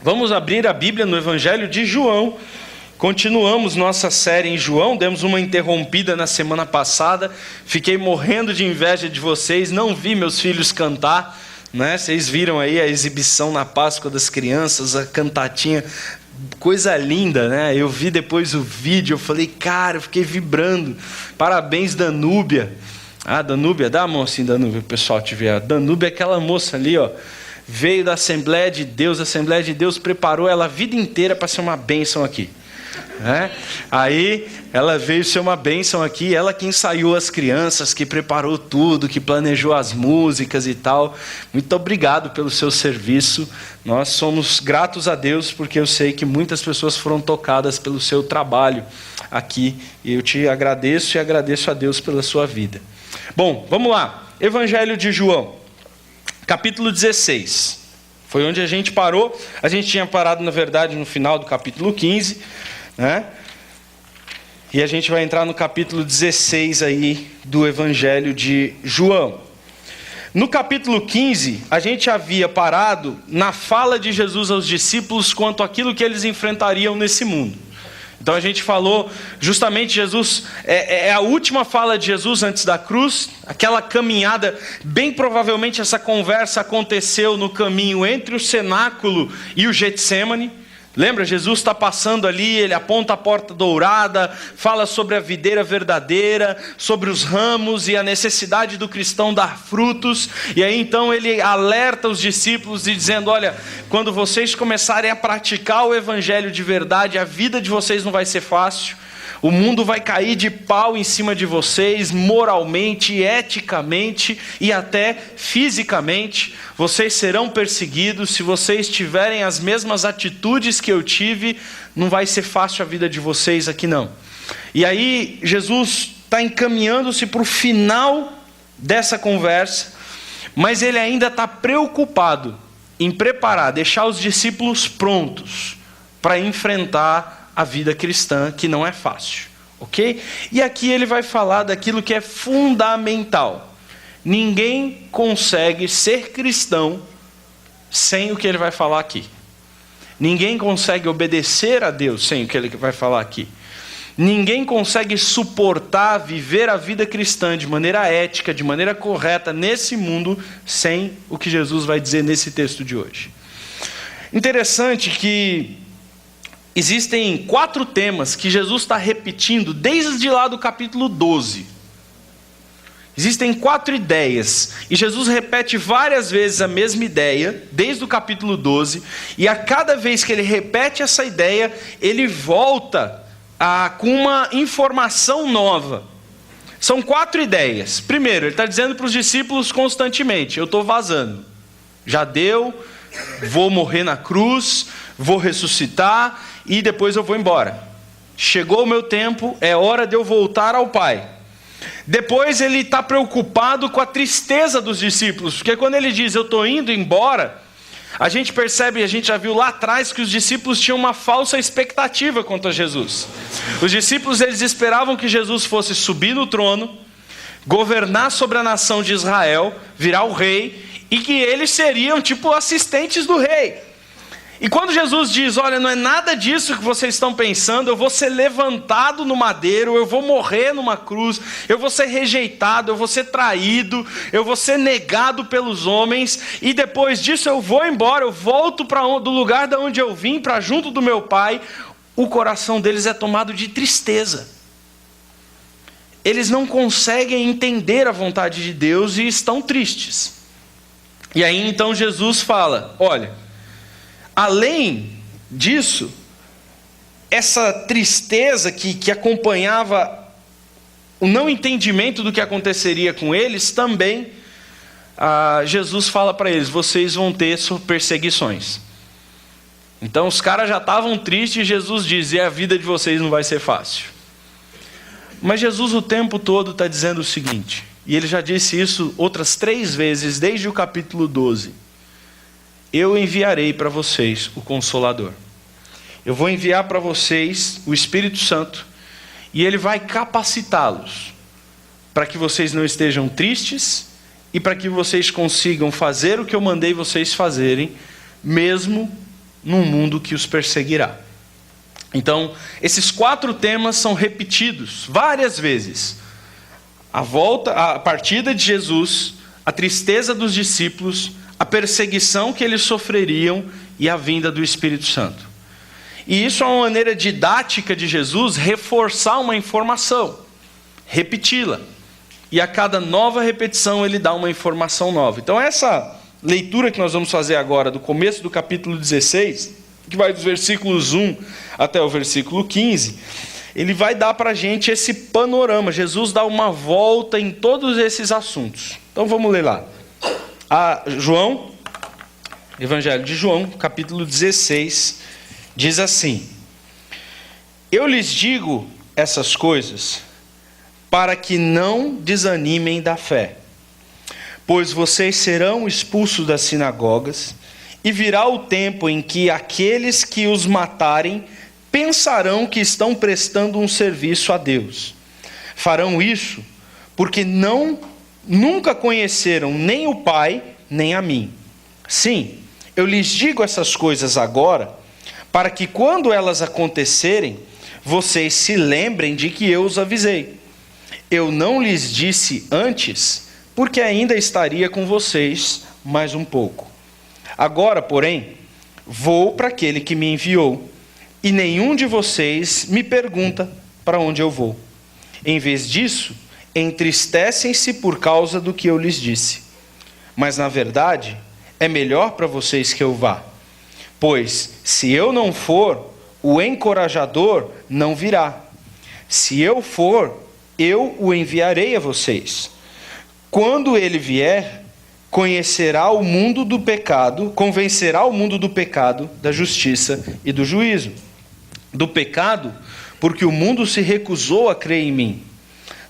Vamos abrir a Bíblia no Evangelho de João. Continuamos nossa série em João. Demos uma interrompida na semana passada. Fiquei morrendo de inveja de vocês. Não vi meus filhos cantar, né? Vocês viram aí a exibição na Páscoa das crianças, a cantatinha, coisa linda, né? Eu vi depois o vídeo, eu falei, cara, eu fiquei vibrando. Parabéns, Danúbia. Ah, Danúbia, dá a mão assim, Danúbia, o pessoal te vê. A Danúbia é aquela moça ali, ó. Veio da Assembleia de Deus, a Assembleia de Deus preparou ela a vida inteira para ser uma bênção aqui. Aí ela veio ser uma bênção aqui, ela que ensaiou as crianças, que preparou tudo, que planejou as músicas e tal. Muito obrigado pelo seu serviço. Nós somos gratos a Deus porque eu sei que muitas pessoas foram tocadas pelo seu trabalho aqui. E eu te agradeço e agradeço a Deus pela sua vida. Bom, vamos lá. Evangelho de João, capítulo 16. Foi onde a gente parou. A gente tinha parado, na verdade, no final do capítulo 15, né? E a gente vai entrar no capítulo 16 aí do Evangelho de João. No capítulo 15, a gente havia parado na fala de Jesus aos discípulos quanto àquilo que eles enfrentariam nesse mundo. Então a gente falou justamente, Jesus, é a última fala de Jesus antes da cruz, aquela caminhada, bem provavelmente essa conversa aconteceu no caminho entre o cenáculo e o Getsêmani. Lembra, Jesus está passando ali, ele aponta a porta dourada, fala sobre a videira verdadeira, sobre os ramos e a necessidade do cristão dar frutos. E aí então ele alerta os discípulos e dizendo, olha, quando vocês começarem a praticar o evangelho de verdade, a vida de vocês não vai ser fácil. O mundo vai cair de pau em cima de vocês, moralmente, eticamente e até fisicamente. Vocês serão perseguidos. Se vocês tiverem as mesmas atitudes que eu tive, não vai ser fácil a vida de vocês aqui não. E aí Jesus está encaminhando-se para o final dessa conversa, mas ele ainda está preocupado em preparar, deixar os discípulos prontos para enfrentar a vida cristã, que não é fácil, ok? E aqui ele vai falar daquilo que é fundamental. Ninguém consegue ser cristão sem o que ele vai falar aqui. Ninguém consegue obedecer a Deus sem o que ele vai falar aqui. Ninguém consegue suportar viver a vida cristã de maneira ética, de maneira correta nesse mundo, sem o que Jesus vai dizer nesse texto de hoje. Interessante que existem 4 temas que Jesus está repetindo desde lá do capítulo 12. Existem 4 ideias. E Jesus repete várias vezes a mesma ideia, desde o capítulo 12. E a cada vez que ele repete essa ideia, ele volta com uma informação nova. São 4 ideias. Primeiro, ele está dizendo para os discípulos constantemente, eu estou vazando. Já deu, vou morrer na cruz, vou ressuscitar e depois eu vou embora. Chegou o meu tempo, é hora de eu voltar ao Pai. Depois ele está preocupado com a tristeza dos discípulos, porque quando ele diz eu estou indo embora, a gente percebe, a gente já viu lá atrás que os discípulos tinham uma falsa expectativa quanto a Jesus. Os discípulos eles esperavam que Jesus fosse subir no trono, governar sobre a nação de Israel, virar o rei, e que eles seriam tipo assistentes do rei. E quando Jesus diz, olha, não é nada disso que vocês estão pensando, eu vou ser levantado no madeiro, eu vou morrer numa cruz, eu vou ser rejeitado, eu vou ser traído, eu vou ser negado pelos homens, e depois disso eu vou embora, eu volto do lugar de onde eu vim, para junto do meu Pai. O coração deles é tomado de tristeza. Eles não conseguem entender a vontade de Deus e estão tristes. E aí então Jesus fala, olha, além disso, essa tristeza que acompanhava o não entendimento do que aconteceria com eles, também Jesus fala para eles, vocês vão ter perseguições. Então os caras já estavam tristes e Jesus diz, e a vida de vocês não vai ser fácil. Mas Jesus o tempo todo está dizendo o seguinte, e ele já disse isso outras 3 vezes desde o capítulo 12. Eu enviarei para vocês o Consolador. Eu vou enviar para vocês o Espírito Santo e ele vai capacitá-los para que vocês não estejam tristes e para que vocês consigam fazer o que eu mandei vocês fazerem, mesmo num mundo que os perseguirá. Então, esses 4 temas são repetidos várias vezes. A partida de Jesus, a tristeza dos discípulos, a perseguição que eles sofreriam e a vinda do Espírito Santo. E isso é uma maneira didática de Jesus reforçar uma informação, repeti-la. E a cada nova repetição ele dá uma informação nova. Então essa leitura que nós vamos fazer agora, do começo do capítulo 16, que vai dos versículos 1 até o versículo 15, ele vai dar para a gente esse panorama. Jesus dá uma volta em todos esses assuntos. Então vamos ler lá. Evangelho de João, capítulo 16, diz assim: Eu lhes digo essas coisas para que não desanimem da fé, pois vocês serão expulsos das sinagogas, e virá o tempo em que aqueles que os matarem pensarão que estão prestando um serviço a Deus. Farão isso porque nunca conheceram nem o Pai, nem a mim. Sim, eu lhes digo essas coisas agora, para que quando elas acontecerem, vocês se lembrem de que eu os avisei. Eu não lhes disse antes, porque ainda estaria com vocês mais um pouco. Agora, porém, vou para aquele que me enviou, e nenhum de vocês me pergunta para onde eu vou. Em vez disso, entristecem-se por causa do que eu lhes disse. Mas, na verdade, é melhor para vocês que eu vá. Pois, se eu não for, o encorajador não virá. Se eu for, eu o enviarei a vocês. Quando ele vier, convencerá o mundo do pecado, da justiça e do juízo. Do pecado, porque o mundo se recusou a crer em mim.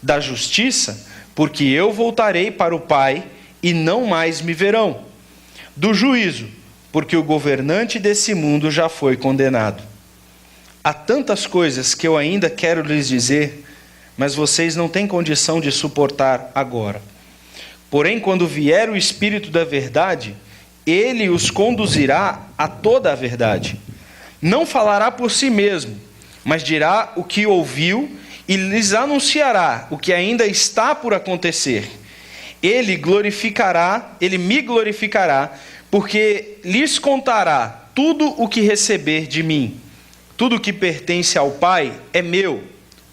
Da justiça, porque eu voltarei para o Pai e não mais me verão. Do juízo, porque o governante desse mundo já foi condenado. Há tantas coisas que eu ainda quero lhes dizer, mas vocês não têm condição de suportar agora. Porém, quando vier o Espírito da verdade, ele os conduzirá a toda a verdade. Não falará por si mesmo, mas dirá o que ouviu e lhes anunciará o que ainda está por acontecer. Ele me glorificará, porque lhes contará tudo o que receber de mim. Tudo o que pertence ao Pai é meu.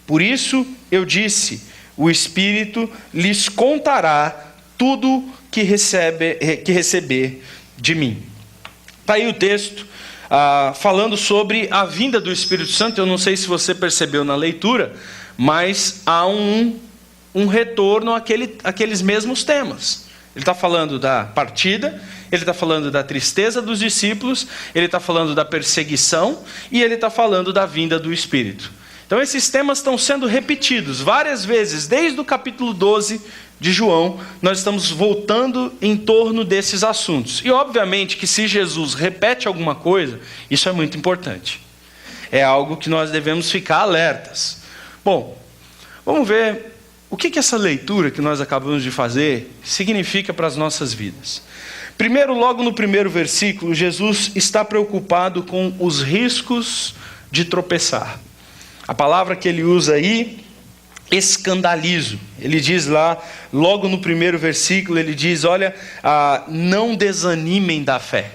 Por isso eu disse, o Espírito lhes contará tudo que receber de mim. Está aí o texto falando sobre a vinda do Espírito Santo. Eu não sei se você percebeu na leitura, mas há um retorno àqueles mesmos temas. Ele está falando da partida, ele está falando da tristeza dos discípulos, ele está falando da perseguição e ele está falando da vinda do Espírito. Então esses temas estão sendo repetidos várias vezes, desde o capítulo 12 de João, nós estamos voltando em torno desses assuntos. E obviamente que se Jesus repete alguma coisa, isso é muito importante. É algo que nós devemos ficar alertas. Bom, vamos ver o que essa leitura que nós acabamos de fazer significa para as nossas vidas. Primeiro, logo no primeiro versículo, Jesus está preocupado com os riscos de tropeçar. A palavra que ele usa aí, escandalizo. Ele diz lá, logo no primeiro versículo, ele diz, olha, não desanimem da fé.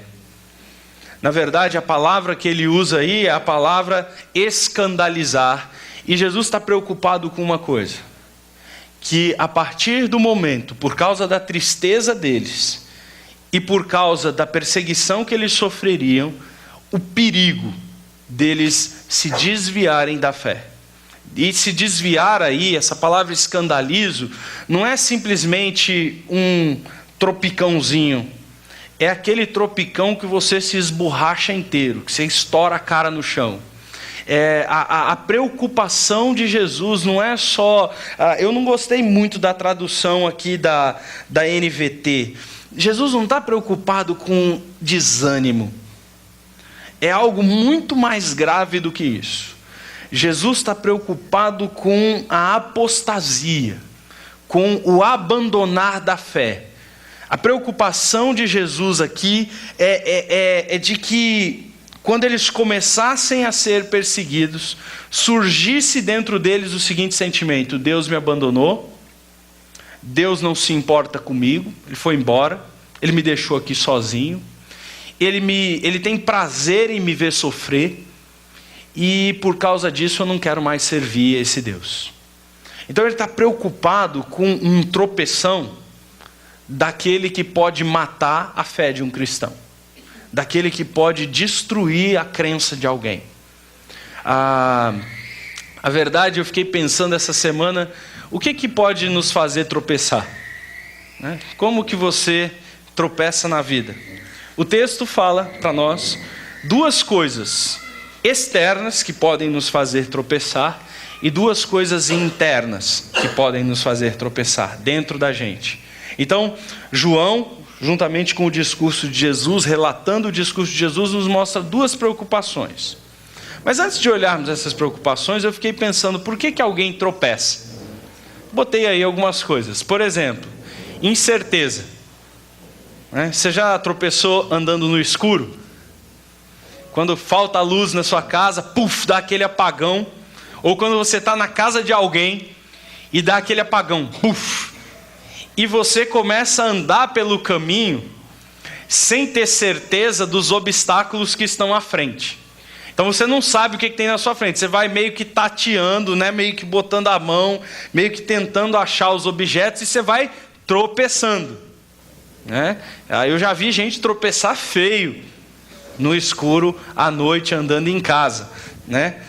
Na verdade, a palavra que ele usa aí é a palavra escandalizar. E Jesus está preocupado com uma coisa, que a partir do momento, por causa da tristeza deles e por causa da perseguição que eles sofreriam, o perigo deles se desviarem da fé. E se desviar aí, essa palavra escandalizo, não é simplesmente um tropicãozinho. É aquele tropicão que você se esborracha inteiro, que você estoura a cara no chão. A preocupação de Jesus não é só... eu não gostei muito da tradução aqui da NVT. Jesus não está preocupado com desânimo. É algo muito mais grave do que isso. Jesus está preocupado com a apostasia, com o abandonar da fé. A preocupação de Jesus aqui é de que quando eles começassem a ser perseguidos, surgisse dentro deles o seguinte sentimento: Deus me abandonou, Deus não se importa comigo, Ele foi embora, Ele me deixou aqui sozinho, Ele tem prazer em me ver sofrer, e por causa disso eu não quero mais servir a esse Deus. Então ele está preocupado com um tropeção daquele que pode matar a fé de um cristão, daquele que pode destruir a crença de alguém. A verdade, eu fiquei pensando essa semana, o que pode nos fazer tropeçar? Né? Como que você tropeça na vida? O texto fala para nós duas coisas externas que podem nos fazer tropeçar e duas coisas internas que podem nos fazer tropeçar dentro da gente. Então, João, juntamente com o discurso de Jesus, relatando o discurso de Jesus, nos mostra duas preocupações. Mas antes de olharmos essas preocupações, eu fiquei pensando, por que alguém tropeça? Botei aí algumas coisas. Por exemplo, incerteza. Você já tropeçou andando no escuro? Quando falta luz na sua casa, puf, dá aquele apagão. Ou quando você está na casa de alguém e dá aquele apagão, puf. E você começa a andar pelo caminho sem ter certeza dos obstáculos que estão à frente. Então você não sabe o que tem na sua frente. Você vai meio que tateando, né? Meio que botando a mão, meio que tentando achar os objetos, e você vai tropeçando, né? Aí eu já vi gente tropeçar feio no escuro à noite andando em casa, né?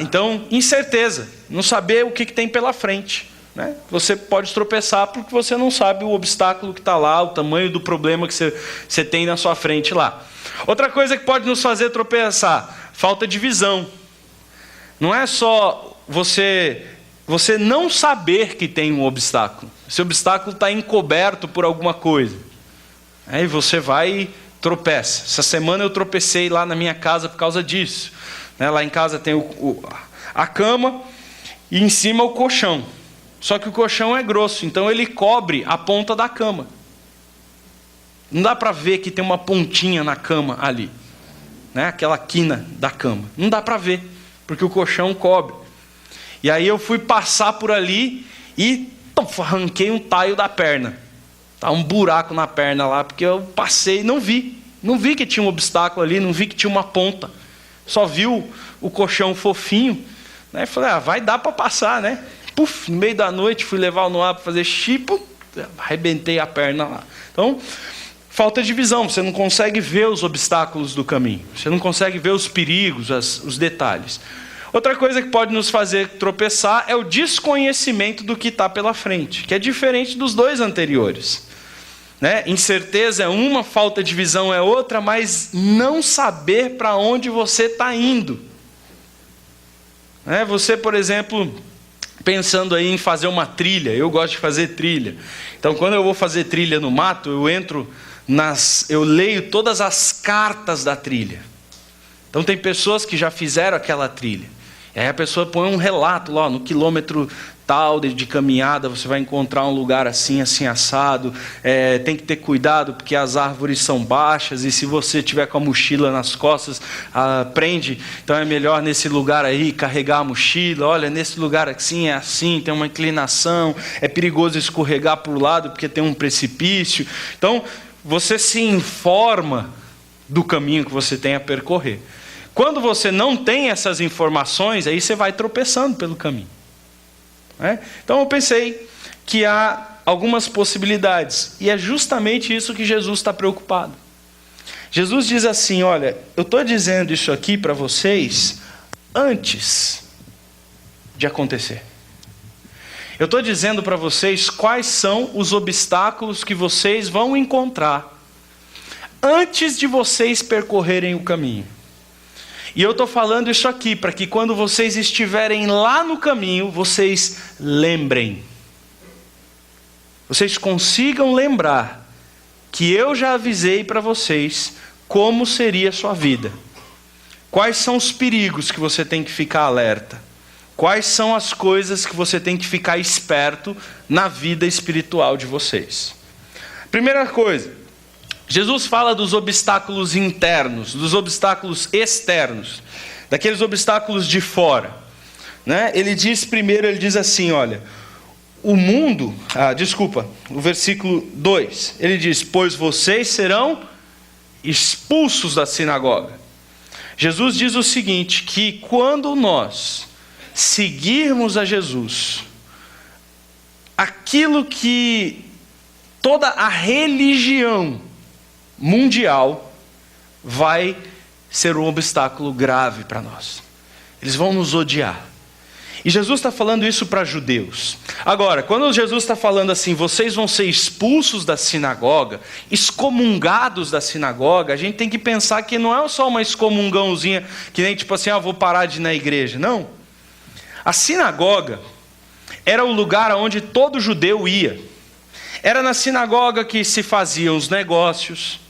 Então, incerteza, não saber o que tem pela frente, né? Você pode tropeçar porque você não sabe o obstáculo que está lá, o tamanho do problema que você tem na sua frente lá. Outra coisa que pode nos fazer tropeçar: falta de visão. Não é só você não saber que tem um obstáculo. Esse obstáculo está encoberto por alguma coisa. Aí você vai e tropeça. Essa semana eu tropecei lá na minha casa por causa disso. Lá em casa tem a cama e em cima o colchão. Só que o colchão é grosso, então ele cobre a ponta da cama. Não dá para ver que tem uma pontinha na cama ali, né? Aquela quina da cama. Não dá para ver, porque o colchão cobre. E aí eu fui passar por ali e arranquei um taio da perna. Tá um buraco na perna lá, porque eu passei e não vi. Não vi que tinha um obstáculo ali, não vi que tinha uma ponta. Só vi o colchão fofinho, né? Falei, vai dar para passar, né? Puf, no meio da noite fui levar o Noah para fazer chipo, arrebentei a perna lá. Então, falta de visão, você não consegue ver os obstáculos do caminho, você não consegue ver os perigos, os detalhes. Outra coisa que pode nos fazer tropeçar é o desconhecimento do que está pela frente, que é diferente dos dois anteriores, né? Incerteza é uma, falta de visão é outra, mas não saber para onde você está indo. Você, por exemplo, pensando aí em fazer uma trilha, eu gosto de fazer trilha. Então, quando eu vou fazer trilha no mato, eu leio todas as cartas da trilha. Então, tem pessoas que já fizeram aquela trilha. E aí a pessoa põe um relato lá, no quilômetro tal de caminhada, você vai encontrar um lugar assim, assim, assado. Tem que ter cuidado, porque as árvores são baixas, e se você tiver com a mochila nas costas, prende. Então é melhor nesse lugar aí carregar a mochila. Olha, nesse lugar assim, tem uma inclinação, é perigoso escorregar para o lado, porque tem um precipício. Então, você se informa do caminho que você tem a percorrer. Quando você não tem essas informações, aí você vai tropeçando pelo caminho. Então eu pensei que há algumas possibilidades, e é justamente isso que Jesus está preocupado. Jesus diz assim: olha, eu estou dizendo isso aqui para vocês antes de acontecer. Eu estou dizendo para vocês quais são os obstáculos que vocês vão encontrar antes de vocês percorrerem o caminho. E eu estou falando isso aqui para que quando vocês estiverem lá no caminho, vocês lembrem. Vocês consigam lembrar que eu já avisei para vocês como seria a sua vida. Quais são os perigos que você tem que ficar alerta? Quais são as coisas que você tem que ficar esperto na vida espiritual de vocês? Primeira coisa, Jesus fala dos obstáculos internos, dos obstáculos externos, daqueles obstáculos de fora, né? Ele diz assim, olha, o versículo 2, ele diz, pois vocês serão expulsos da sinagoga. Jesus diz o seguinte, que quando nós seguirmos a Jesus, aquilo que toda a religião mundial vai ser um obstáculo grave para nós. Eles vão nos odiar. E Jesus está falando isso para judeus. Agora, quando Jesus está falando assim, vocês vão ser expulsos da sinagoga, excomungados da sinagoga, a gente tem que pensar que não é só uma excomungãozinha, que nem tipo assim, vou parar de ir na igreja. Não. A sinagoga era o lugar onde todo judeu ia. Era na sinagoga que se faziam os negócios.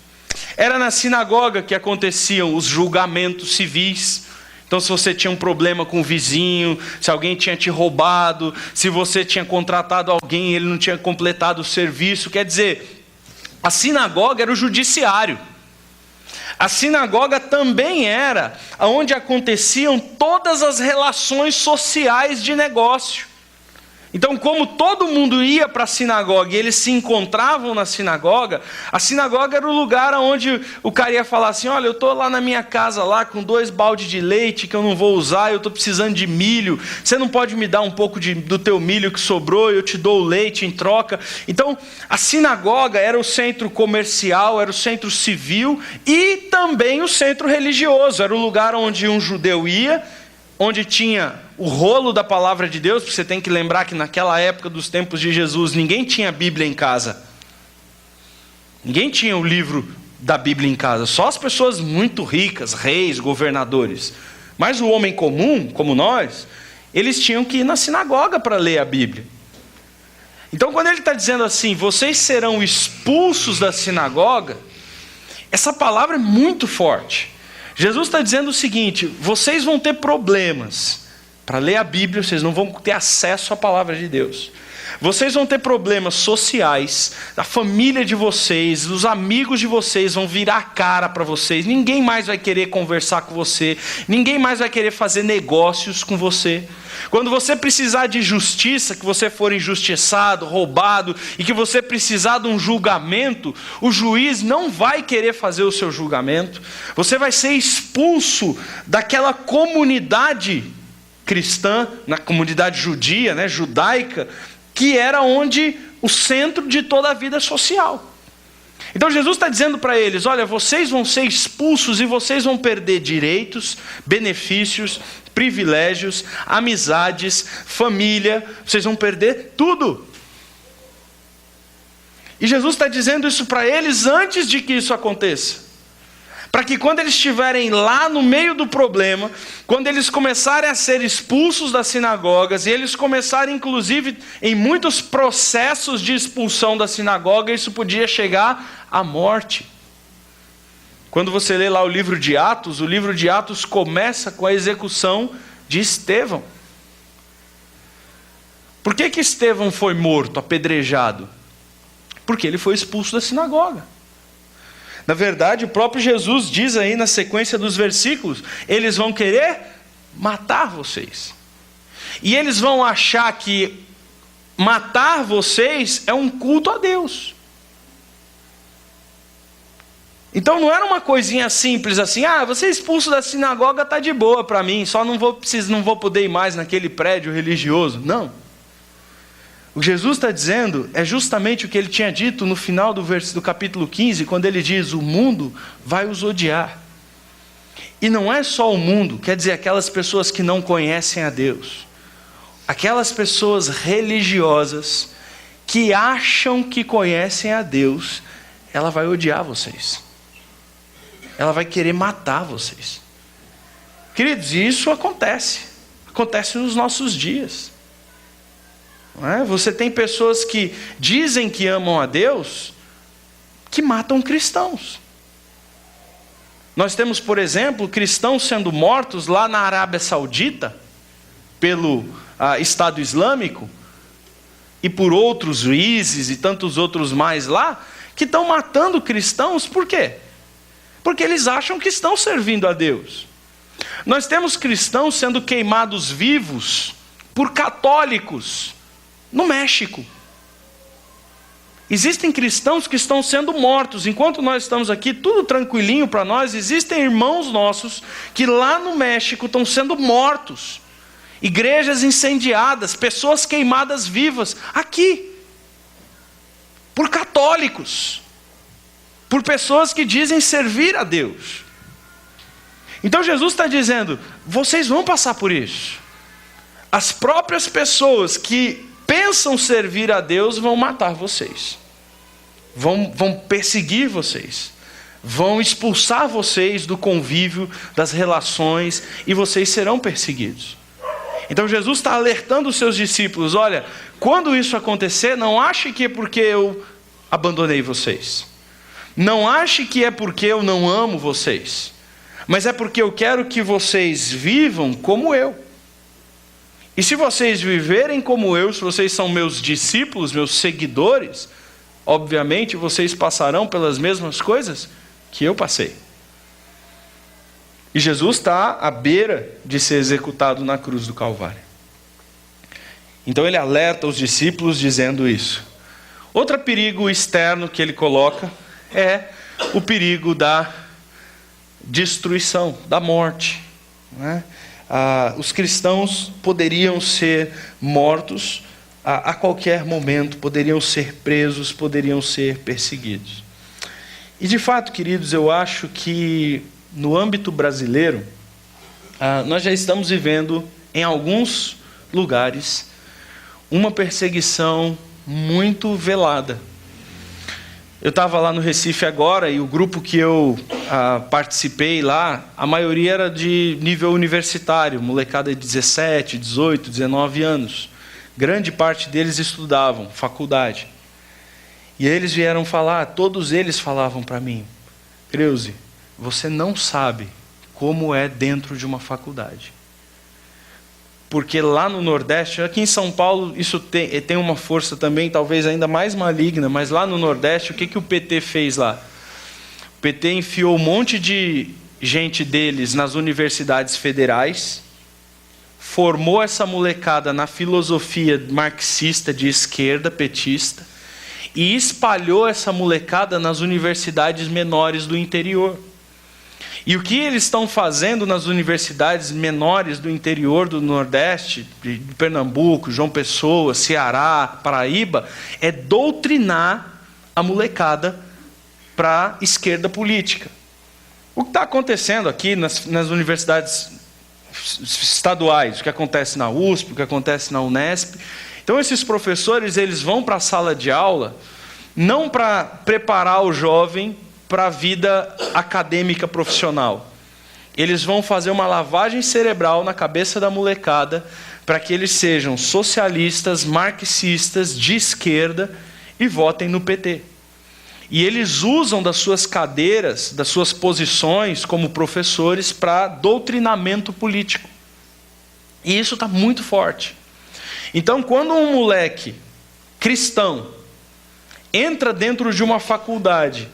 Era na sinagoga que aconteciam os julgamentos civis. Então, se você tinha um problema com o vizinho, se alguém tinha te roubado, se você tinha contratado alguém e ele não tinha completado o serviço, quer dizer, a sinagoga era o judiciário. A sinagoga também era onde aconteciam todas as relações sociais de negócio. Então, como todo mundo ia para a sinagoga e eles se encontravam na sinagoga, a sinagoga era o lugar onde o cara ia falar assim, olha, eu estou lá na minha casa lá com 2 baldes de leite que eu não vou usar, eu estou precisando de milho, você não pode me dar um pouco do teu milho que sobrou, eu te dou o leite em troca. Então, a sinagoga era o centro comercial, era o centro civil e também o centro religioso, era o lugar onde um judeu ia, onde tinha o rolo da palavra de Deus, porque você tem que lembrar que naquela época dos tempos de Jesus, ninguém tinha Bíblia em casa. Ninguém tinha o livro da Bíblia em casa, só as pessoas muito ricas, reis, governadores. Mas o homem comum, como nós, eles tinham que ir na sinagoga para ler a Bíblia. Então, quando ele está dizendo assim, vocês serão expulsos da sinagoga, essa palavra é muito forte. Jesus está dizendo o seguinte, vocês vão ter problemas para ler a Bíblia, vocês não vão ter acesso à palavra de Deus. Vocês vão ter problemas sociais, a família de vocês, os amigos de vocês vão virar a cara para vocês, ninguém mais vai querer conversar com você, ninguém mais vai querer fazer negócios com você. Quando você precisar de justiça, que você for injustiçado, roubado, e que você precisar de um julgamento, o juiz não vai querer fazer o seu julgamento. Você vai ser expulso daquela comunidade cristã, na comunidade judia, né, judaica, que era onde o centro de toda a vida social. Então Jesus está dizendo para eles, olha, vocês vão ser expulsos e vocês vão perder direitos, benefícios, privilégios, amizades, família, vocês vão perder tudo. E Jesus está dizendo isso para eles antes de que isso aconteça. Para que quando eles estiverem lá no meio do problema, quando eles começarem a ser expulsos das sinagogas, e eles começarem inclusive em muitos processos de expulsão da sinagoga, isso podia chegar à morte. Quando você lê lá o livro de Atos começa com a execução de Estevão. Por que Estevão foi morto, apedrejado? Porque ele foi expulso da sinagoga. Na verdade, o próprio Jesus diz aí na sequência dos versículos, eles vão querer matar vocês. E eles vão achar que matar vocês é um culto a Deus. Então não era uma coisinha simples assim, você é expulso da sinagoga, está de boa para mim, só não vou poder ir mais naquele prédio religioso. Não. O que Jesus está dizendo é justamente o que ele tinha dito no final do capítulo 15, quando ele diz, o mundo vai os odiar. E não é só o mundo, quer dizer, aquelas pessoas que não conhecem a Deus. Aquelas pessoas religiosas que acham que conhecem a Deus, ela vai odiar vocês. Ela vai querer matar vocês. Queridos, isso acontece nos nossos dias. Não é? Você tem pessoas que dizem que amam a Deus, que matam cristãos. Nós temos, por exemplo, cristãos sendo mortos lá na Arábia Saudita, pelo Estado Islâmico, e por outros juízes e tantos outros mais lá, que estão matando cristãos. Por quê? Porque eles acham que estão servindo a Deus. Nós temos cristãos sendo queimados vivos por católicos no México. Existem cristãos que estão sendo mortos. Enquanto nós estamos aqui, tudo tranquilinho para nós, existem irmãos nossos que lá no México estão sendo mortos. Igrejas incendiadas, pessoas queimadas vivas, aqui. Por católicos. Por pessoas que dizem servir a Deus. Então Jesus está dizendo, vocês vão passar por isso. As próprias pessoas que pensam servir a Deus vão matar vocês. Vão perseguir vocês. Vão expulsar vocês do convívio, das relações, e vocês serão perseguidos. Então Jesus está alertando os seus discípulos, olha, quando isso acontecer, não ache que é porque eu abandonei vocês. Não ache que é porque eu não amo vocês. Mas é porque eu quero que vocês vivam como eu. E se vocês viverem como eu, se vocês são meus discípulos, meus seguidores, obviamente vocês passarão pelas mesmas coisas que eu passei. E Jesus está à beira de ser executado na cruz do Calvário. Então ele alerta os discípulos dizendo isso. Outro perigo externo que ele coloca é o perigo da destruição, da morte, né? Os cristãos poderiam ser mortos a qualquer momento, poderiam ser presos, poderiam ser perseguidos. E de fato, queridos, eu acho que no âmbito brasileiro, nós já estamos vivendo em alguns lugares uma perseguição muito velada. Eu estava lá no Recife agora e o grupo que eu participei lá, a maioria era de nível universitário, molecada de 17, 18, 19 anos. Grande parte deles estudavam, faculdade. E eles vieram falar, todos eles falavam para mim, Creuze, você não sabe como é dentro de uma faculdade. Porque lá no Nordeste, aqui em São Paulo, isso tem uma força também, talvez ainda mais maligna, mas lá no Nordeste, o que o PT fez lá? O PT enfiou um monte de gente deles nas universidades federais, formou essa molecada na filosofia marxista de esquerda, petista, e espalhou essa molecada nas universidades menores do interior. E o que eles estão fazendo nas universidades menores do interior do Nordeste, de Pernambuco, João Pessoa, Ceará, Paraíba, é doutrinar a molecada para a esquerda política. O que está acontecendo aqui nas universidades estaduais, o que acontece na USP, o que acontece na Unesp. Então esses professores, eles vão para a sala de aula não para preparar o jovem para a vida acadêmica profissional. Eles vão fazer uma lavagem cerebral na cabeça da molecada para que eles sejam socialistas, marxistas, de esquerda e votem no PT. E eles usam das suas cadeiras, das suas posições como professores para doutrinamento político. E isso está muito forte. Então, quando um moleque cristão entra dentro de uma faculdade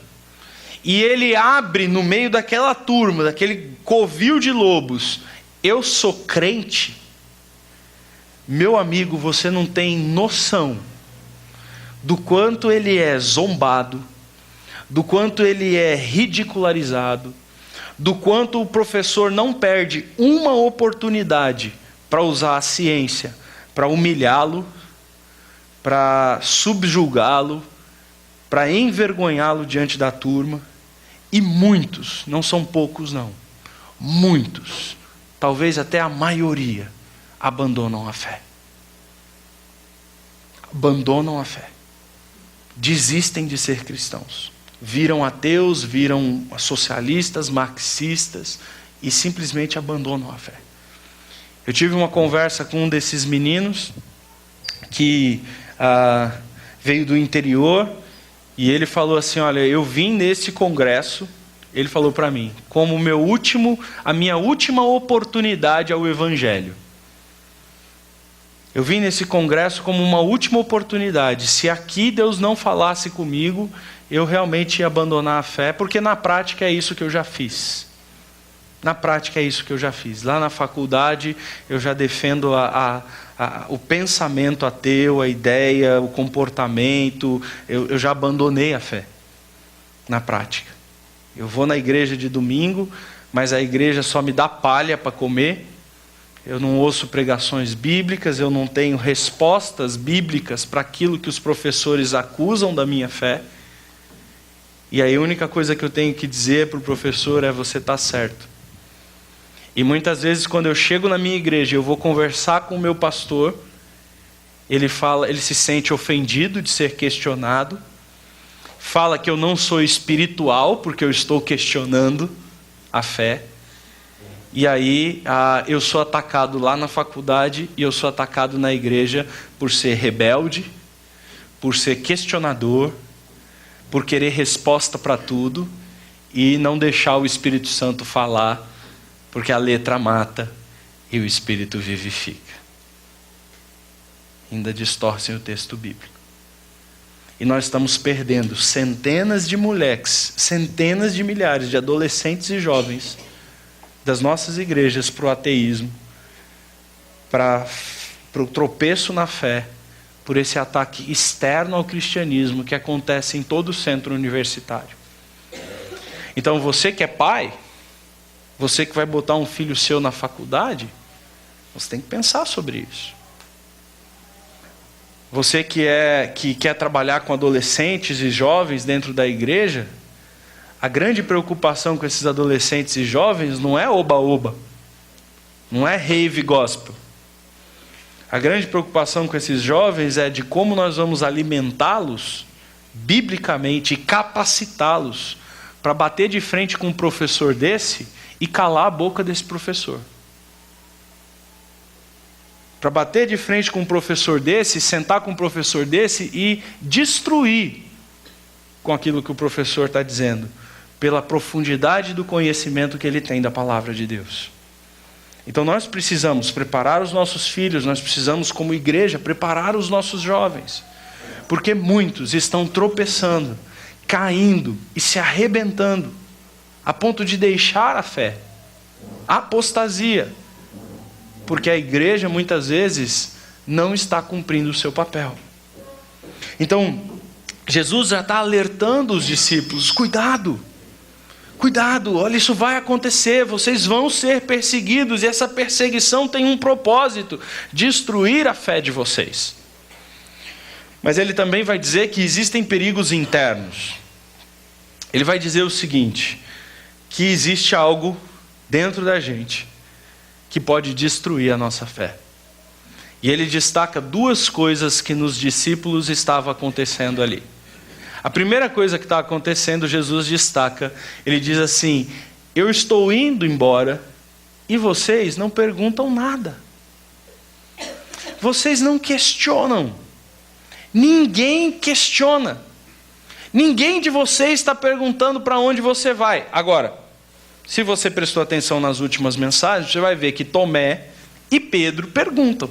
e ele abre no meio daquela turma, daquele covil de lobos, eu sou crente, meu amigo, você não tem noção do quanto ele é zombado, do quanto ele é ridicularizado, do quanto o professor não perde uma oportunidade para usar a ciência, para humilhá-lo, para subjugá-lo, para envergonhá-lo diante da turma. E muitos, não são poucos não, muitos, talvez até a maioria, abandonam a fé. Abandonam a fé. Desistem de ser cristãos. Viram ateus, viram socialistas, marxistas e simplesmente abandonam a fé. Eu tive uma conversa com um desses meninos que veio do interior e ele falou assim, olha, eu vim nesse congresso, ele falou para mim, como a minha última oportunidade ao Evangelho. Eu vim nesse congresso como uma última oportunidade. Se aqui Deus não falasse comigo, eu realmente ia abandonar a fé, porque na prática é isso que eu já fiz. Na prática é isso que eu já fiz. Lá na faculdade eu já defendo o pensamento ateu, a ideia, o comportamento. Eu já abandonei a fé. Na prática. Eu vou na igreja de domingo, mas a igreja só me dá palha para comer. Eu não ouço pregações bíblicas, eu não tenho respostas bíblicas para aquilo que os professores acusam da minha fé. E aí a única coisa que eu tenho que dizer para o professor é: você está certo. E muitas vezes quando eu chego na minha igreja, eu vou conversar com o meu pastor, ele se sente ofendido de ser questionado, fala que eu não sou espiritual porque eu estou questionando a fé. E aí eu sou atacado lá na faculdade e eu sou atacado na igreja por ser rebelde, por ser questionador, por querer resposta para tudo e não deixar o Espírito Santo falar, porque a letra mata e o Espírito vivifica. Ainda distorcem o texto bíblico. E nós estamos perdendo centenas de moleques, centenas de milhares de adolescentes e jovens das nossas igrejas para o ateísmo, para o tropeço na fé, por esse ataque externo ao cristianismo que acontece em todo o centro universitário. Então você que é pai, você que vai botar um filho seu na faculdade, você tem que pensar sobre isso. Você que quer trabalhar com adolescentes e jovens dentro da igreja, a grande preocupação com esses adolescentes e jovens não é oba-oba, não é rave gospel. A grande preocupação com esses jovens é de como nós vamos alimentá-los biblicamente e capacitá-los para bater de frente com um professor desse e calar a boca desse professor. Para bater de frente com um professor desse, sentar com um professor desse e destruir com aquilo que o professor está dizendo, pela profundidade do conhecimento que ele tem da palavra de Deus. Então nós precisamos preparar os nossos filhos, nós precisamos como igreja preparar os nossos jovens, porque muitos estão tropeçando, caindo e se arrebentando, a ponto de deixar a fé, apostasia, porque a igreja muitas vezes não está cumprindo o seu papel. Então Jesus já está alertando os discípulos: cuidado, olha, isso vai acontecer, vocês vão ser perseguidos, e essa perseguição tem um propósito: destruir a fé de vocês. Mas ele também vai dizer que existem perigos internos. Ele vai dizer o seguinte, que existe algo dentro da gente que pode destruir a nossa fé. E ele destaca duas coisas que nos discípulos estava acontecendo ali. A primeira coisa que está acontecendo, Jesus destaca, ele diz assim: eu estou indo embora e vocês não perguntam nada. Vocês não questionam. Ninguém questiona. Ninguém de vocês está perguntando para onde você vai. Agora, se você prestou atenção nas últimas mensagens, você vai ver que Tomé e Pedro perguntam.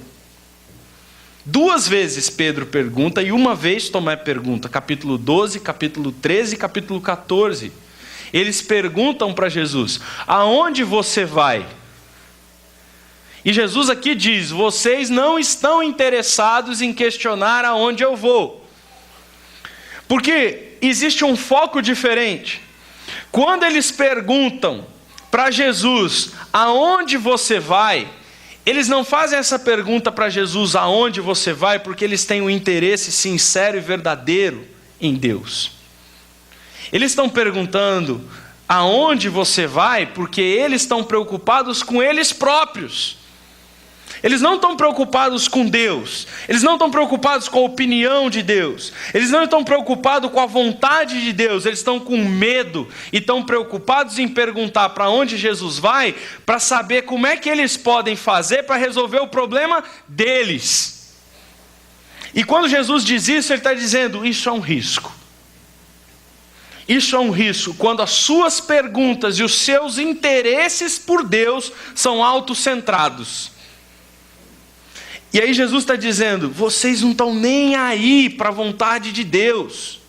2 vezes Pedro pergunta e 1 vez Tomé pergunta. Capítulo 12, capítulo 13 e capítulo 14. Eles perguntam para Jesus: aonde você vai? E Jesus aqui diz: vocês não estão interessados em questionar aonde eu vou. Porque existe um foco diferente. Quando eles perguntam para Jesus: aonde você vai? Eles não fazem essa pergunta para Jesus: aonde você vai? Porque eles têm um interesse sincero e verdadeiro em Deus. Eles estão perguntando aonde você vai porque eles estão preocupados com eles próprios. Eles não estão preocupados com Deus. Eles não estão preocupados com a opinião de Deus. Eles não estão preocupados com a vontade de Deus. Eles estão com medo e estão preocupados em perguntar para onde Jesus vai, para saber como é que eles podem fazer para resolver o problema deles. E quando Jesus diz isso, ele está dizendo: isso é um risco. Isso é um risco quando as suas perguntas e os seus interesses por Deus são autocentrados. E aí Jesus está dizendo, vocês não estão nem aí para a vontade de Deus.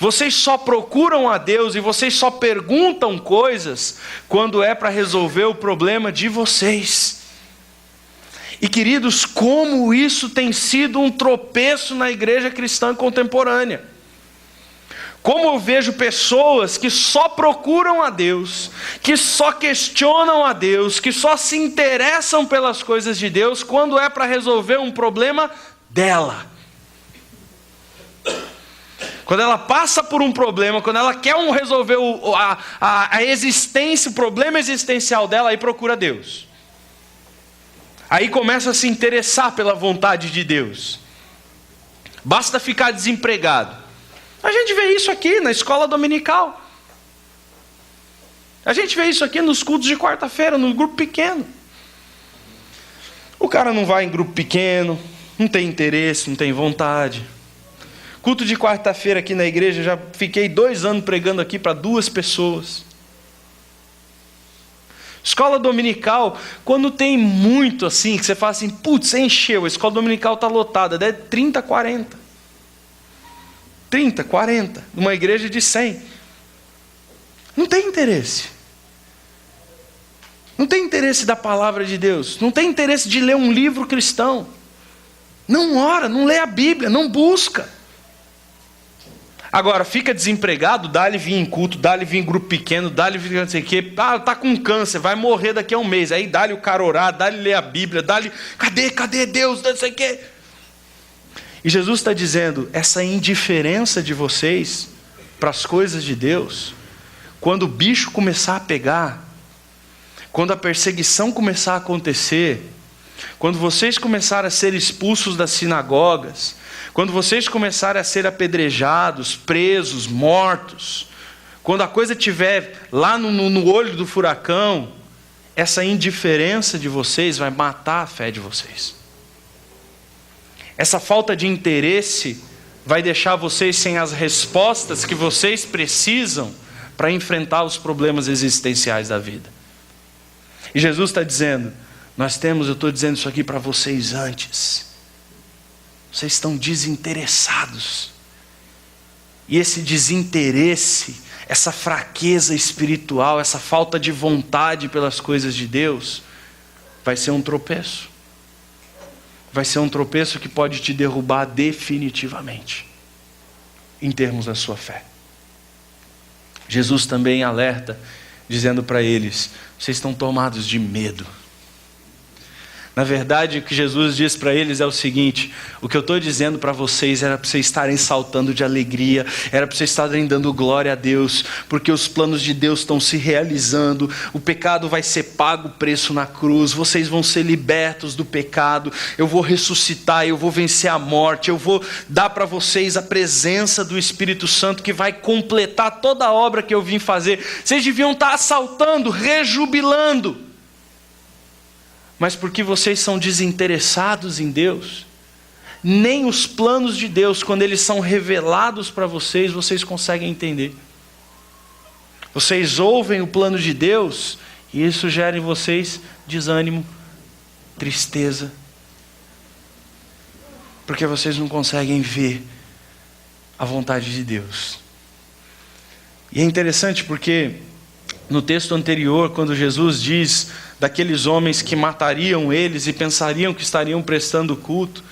Vocês só procuram a Deus e vocês só perguntam coisas quando é para resolver o problema de vocês. E queridos, como isso tem sido um tropeço na igreja cristã contemporânea. Como eu vejo pessoas que só procuram a Deus, que só questionam a Deus, que só se interessam pelas coisas de Deus quando é para resolver um problema dela. Quando ela passa por um problema, quando ela quer resolver a existência, o problema existencial dela, aí procura Deus. Aí começa a se interessar pela vontade de Deus. Basta ficar desempregado. A gente vê isso aqui na escola dominical. A gente vê isso aqui nos cultos de quarta-feira, no grupo pequeno. O cara não vai em grupo pequeno, não tem interesse, não tem vontade. Culto de quarta-feira aqui na igreja, já fiquei 2 anos pregando aqui para 2 pessoas. Escola dominical, quando tem muito assim, que você fala assim, putz, encheu, a escola dominical está lotada, deve 30, 40. 30, 40, numa igreja de 100. Não tem interesse. Não tem interesse da palavra de Deus. Não tem interesse de ler um livro cristão. Não ora, não lê a Bíblia, não busca. Agora, fica desempregado, dá-lhe vir em culto, dá-lhe vir em grupo pequeno, dá-lhe vir não sei o quê. Ah, está com câncer, vai morrer daqui a um mês. Aí dá-lhe o cara orar, dá-lhe ler a Bíblia, dá-lhe, cadê Deus, não sei o quê. E Jesus está dizendo, essa indiferença de vocês para as coisas de Deus, quando o bicho começar a pegar, quando a perseguição começar a acontecer, quando vocês começarem a ser expulsos das sinagogas, quando vocês começarem a ser apedrejados, presos, mortos, quando a coisa estiver lá no olho do furacão, essa indiferença de vocês vai matar a fé de vocês. Essa falta de interesse vai deixar vocês sem as respostas que vocês precisam para enfrentar os problemas existenciais da vida. E Jesus está dizendo, eu estou dizendo isso aqui para vocês antes. Vocês estão desinteressados. E esse desinteresse, essa fraqueza espiritual, essa falta de vontade pelas coisas de Deus, vai ser um tropeço. Vai ser um tropeço que pode te derrubar definitivamente, em termos da sua fé. Jesus também alerta, dizendo para eles, vocês estão tomados de medo. Na verdade, o que Jesus diz para eles é o seguinte, o que eu estou dizendo para vocês era para vocês estarem saltando de alegria, era para vocês estarem dando glória a Deus, porque os planos de Deus estão se realizando, o pecado vai ser pago o preço na cruz, vocês vão ser libertos do pecado, eu vou ressuscitar, eu vou vencer a morte, eu vou dar para vocês a presença do Espírito Santo que vai completar toda a obra que eu vim fazer. Vocês deviam estar saltando, rejubilando. Mas porque vocês são desinteressados em Deus, nem os planos de Deus, quando eles são revelados para vocês, vocês conseguem entender. Vocês ouvem o plano de Deus, e isso gera em vocês desânimo, tristeza, porque vocês não conseguem ver a vontade de Deus. E é interessante porque no texto anterior, quando Jesus diz daqueles homens que matariam eles e pensariam que estariam prestando culto,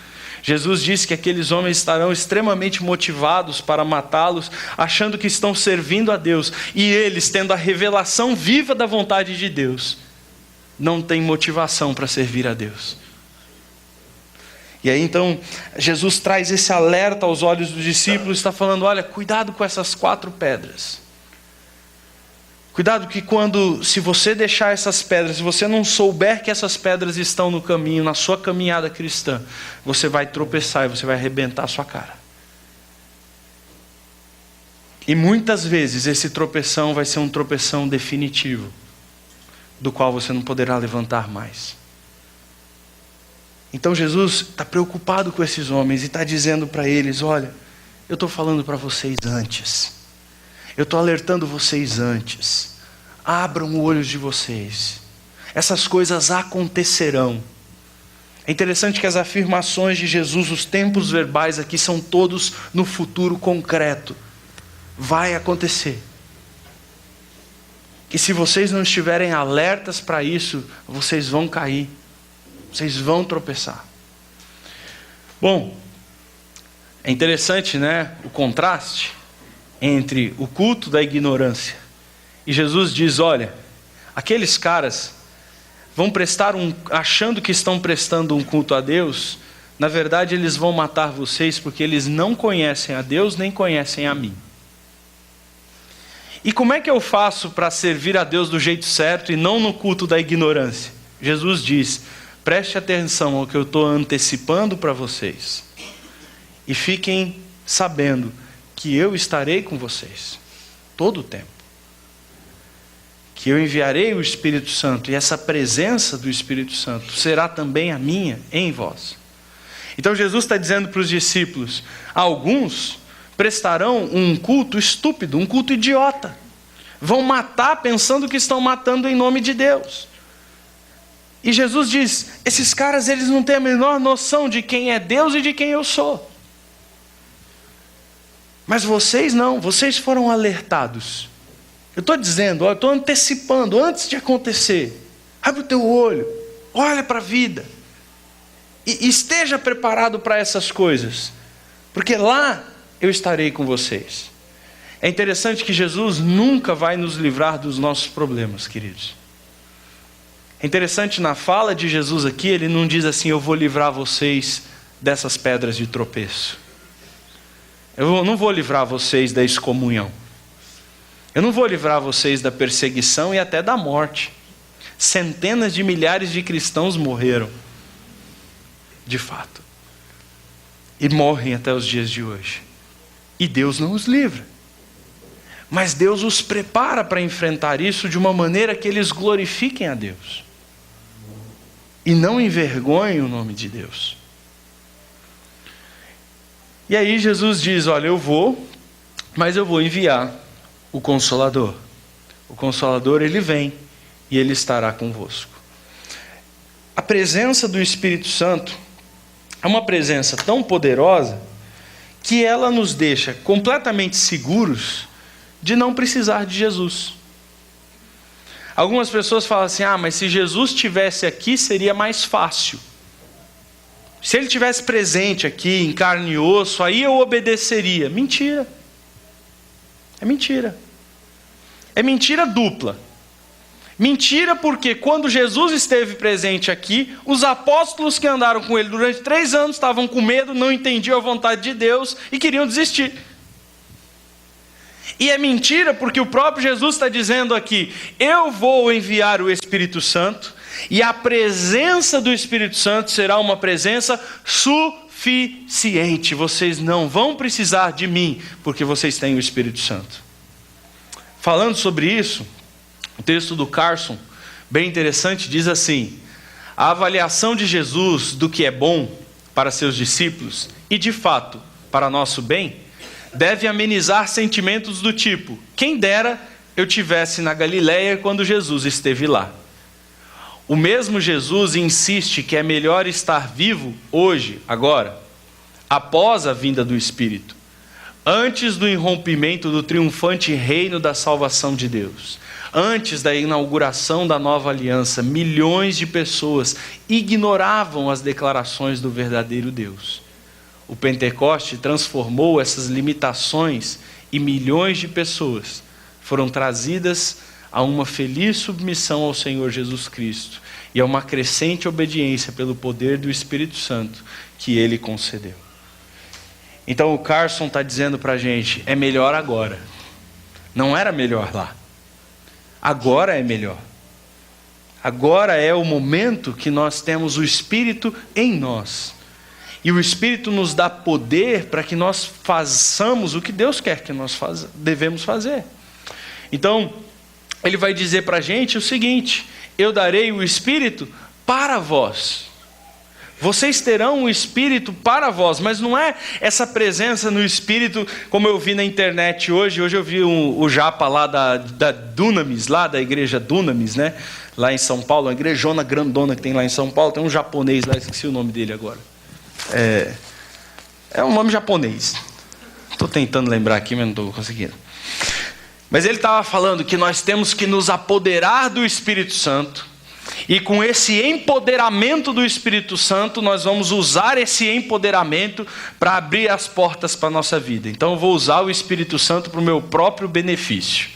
Jesus disse que aqueles homens estarão extremamente motivados para matá-los, achando que estão servindo a Deus, e eles, tendo a revelação viva da vontade de Deus, não têm motivação para servir a Deus. E aí então, Jesus traz esse alerta aos olhos dos discípulos, está falando, olha, cuidado com essas 4 pedras. Cuidado que se você deixar essas pedras, se você não souber que essas pedras estão no caminho, na sua caminhada cristã, você vai tropeçar e você vai arrebentar a sua cara. E muitas vezes esse tropeção vai ser um tropeção definitivo, do qual você não poderá levantar mais. Então Jesus está preocupado com esses homens e está dizendo para eles, olha, eu estou falando para vocês antes. Eu estou alertando vocês antes. Abram os olhos de vocês. Essas coisas acontecerão. É interessante que as afirmações de Jesus, os tempos verbais aqui, são todos no futuro concreto. Vai acontecer. E se vocês não estiverem alertas para isso, vocês vão cair. Vocês vão tropeçar. Bom, é interessante, né, o contraste entre o culto da ignorância. E Jesus diz, olha, aqueles caras vão prestar achando que estão prestando um culto a Deus, na verdade eles vão matar vocês porque eles não conhecem a Deus nem conhecem a mim. E como é que eu faço para servir a Deus do jeito certo e não no culto da ignorância? Jesus diz, preste atenção ao que eu estou antecipando para vocês. E fiquem sabendo que eu estarei com vocês todo o tempo. Que eu enviarei o Espírito Santo e essa presença do Espírito Santo será também a minha em vós. Então Jesus está dizendo para os discípulos, alguns prestarão um culto estúpido, um culto idiota. Vão matar pensando que estão matando em nome de Deus. E Jesus diz, esses caras eles não têm a menor noção de quem é Deus e de quem eu sou. Mas vocês não, vocês foram alertados. Eu estou dizendo, eu estou antecipando, antes de acontecer. Abre o teu olho, olha para a vida. E esteja preparado para essas coisas. Porque lá eu estarei com vocês. É interessante que Jesus nunca vai nos livrar dos nossos problemas, queridos. É interessante na fala de Jesus aqui, ele não diz assim, eu vou livrar vocês dessas pedras de tropeço. Eu não vou livrar vocês da excomunhão. Eu não vou livrar vocês da perseguição e até da morte. Centenas de milhares de cristãos morreram, de fato. E morrem até os dias de hoje. E Deus não os livra. Mas Deus os prepara para enfrentar isso de uma maneira que eles glorifiquem a Deus. E não envergonhem o nome de Deus. E aí Jesus diz, olha, eu vou, mas eu vou enviar o Consolador. O Consolador, ele vem e ele estará convosco. A presença do Espírito Santo é uma presença tão poderosa que ela nos deixa completamente seguros de não precisar de Jesus. Algumas pessoas falam assim, mas se Jesus estivesse aqui seria mais fácil. Se ele estivesse presente aqui, em carne e osso, aí eu obedeceria. Mentira. É mentira. É mentira dupla. Mentira porque quando Jesus esteve presente aqui, os apóstolos que andaram com ele durante 3 anos estavam com medo, não entendiam a vontade de Deus e queriam desistir. E é mentira porque o próprio Jesus está dizendo aqui, eu vou enviar o Espírito Santo, e a presença do Espírito Santo será uma presença suficiente. Vocês não vão precisar de mim, porque vocês têm o Espírito Santo. Falando sobre isso, o texto do Carson, bem interessante, diz assim, a avaliação de Jesus do que é bom para seus discípulos, e de fato, para nosso bem, deve amenizar sentimentos do tipo, quem dera eu tivesse na Galileia quando Jesus esteve lá. O mesmo Jesus insiste que é melhor estar vivo hoje, agora, após a vinda do Espírito, antes do irrompimento do triunfante reino da salvação de Deus, antes da inauguração da nova aliança, milhões de pessoas ignoravam as declarações do verdadeiro Deus. O Pentecoste transformou essas limitações e milhões de pessoas foram trazidas a uma feliz submissão ao Senhor Jesus Cristo e a uma crescente obediência pelo poder do Espírito Santo que Ele concedeu. Então o Carson está dizendo para a gente, é melhor agora. Não era melhor lá. Agora é melhor. Agora é o momento que nós temos o Espírito em nós. E o Espírito nos dá poder para que nós façamos o que Deus quer que nós devemos fazer. Então, Ele vai dizer para a gente o seguinte, eu darei o Espírito para vós. Vocês terão o Espírito para vós, mas não é essa presença no Espírito como eu vi na internet hoje. Hoje eu vi o japa lá da Dunamis, lá da igreja Dunamis, né? Lá em São Paulo, uma igrejona grandona que tem lá em São Paulo. Tem um japonês lá, esqueci o nome dele agora. É um nome japonês. Estou tentando lembrar aqui, mas não estou conseguindo. Mas ele estava falando que nós temos que nos apoderar do Espírito Santo. E com esse empoderamento do Espírito Santo, nós vamos usar esse empoderamento para abrir as portas para a nossa vida. Então eu vou usar o Espírito Santo para o meu próprio benefício.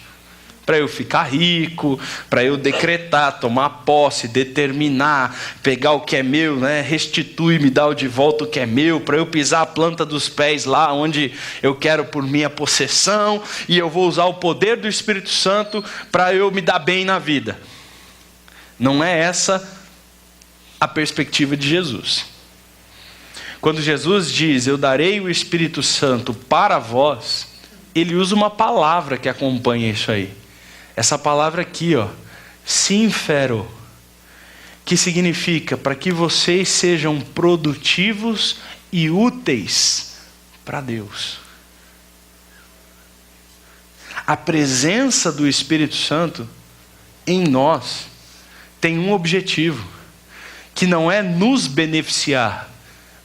Para eu ficar rico, para eu decretar, tomar posse, determinar, pegar o que é meu, né? Restituir, me dar de volta o que é meu, para eu pisar a planta dos pés lá onde eu quero por minha possessão, e eu vou usar o poder do Espírito Santo para eu me dar bem na vida. Não é essa a perspectiva de Jesus. Quando Jesus diz, eu darei o Espírito Santo para vós, ele usa uma palavra que acompanha isso aí. Essa palavra aqui, ó, sinfero, que significa para que vocês sejam produtivos e úteis para Deus. A presença do Espírito Santo em nós tem um objetivo, que não é nos beneficiar,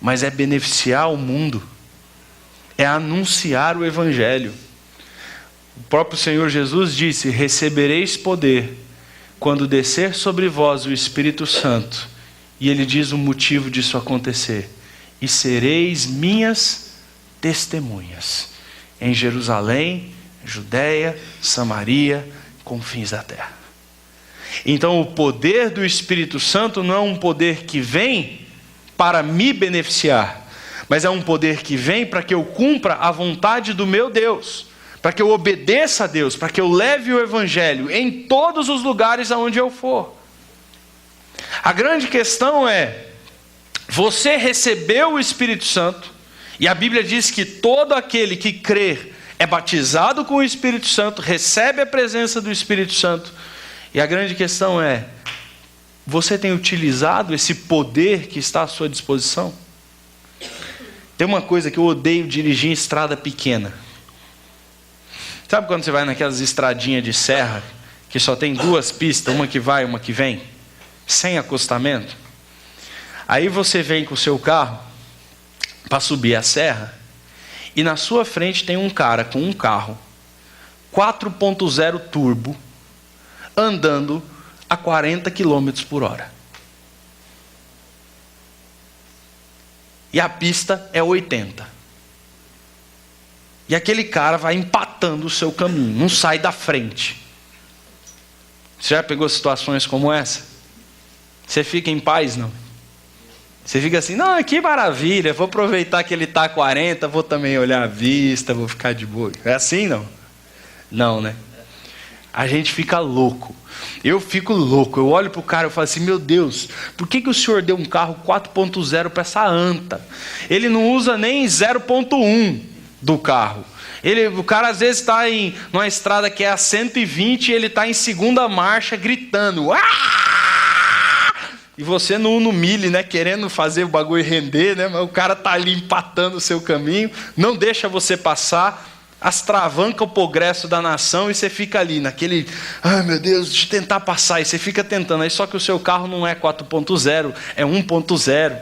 mas é beneficiar o mundo, é anunciar o Evangelho. O próprio Senhor Jesus disse, recebereis poder, quando descer sobre vós o Espírito Santo, e ele diz o motivo disso acontecer, e sereis minhas testemunhas, em Jerusalém, Judeia, Samaria, confins da terra. Então o poder do Espírito Santo não é um poder que vem para me beneficiar, mas é um poder que vem para que eu cumpra a vontade do meu Deus, para que eu obedeça a Deus, para que eu leve o Evangelho em todos os lugares aonde eu for. A grande questão é, você recebeu o Espírito Santo, e a Bíblia diz que todo aquele que crer é batizado com o Espírito Santo, recebe a presença do Espírito Santo. E a grande questão é, você tem utilizado esse poder que está à sua disposição? Tem uma coisa que eu odeio dirigir em estrada pequena. Sabe quando você vai naquelas estradinhas de serra, que só tem duas pistas, uma que vai e uma que vem, sem acostamento? Aí você vem com o seu carro para subir a serra, e na sua frente tem um cara com um carro 4.0 turbo, andando a 40 km por hora. E a pista é 80. E aquele cara vai empatando o seu caminho, não sai da frente. Você já pegou situações como essa? Você fica em paz, não? Você fica assim, não, que maravilha, vou aproveitar que ele está a 40, vou também olhar a vista, vou ficar de boa. É assim, não? Não, né? A gente fica louco. Eu fico louco. Eu olho para o cara e falo assim, meu Deus, por que o senhor deu um carro 4.0 para essa anta? Ele não usa nem 0.1 do carro. O cara às vezes está numa estrada que é a 120 e ele está em segunda marcha gritando. Aaah! E você no mille, né, querendo fazer o bagulho render, né, mas o cara está ali empatando o seu caminho, não deixa você passar, astravanca o progresso da nação e você fica ali naquele, ai meu Deus, deixa eu tentar passar, e você fica tentando, aí só que o seu carro não é 4.0, é 1.0.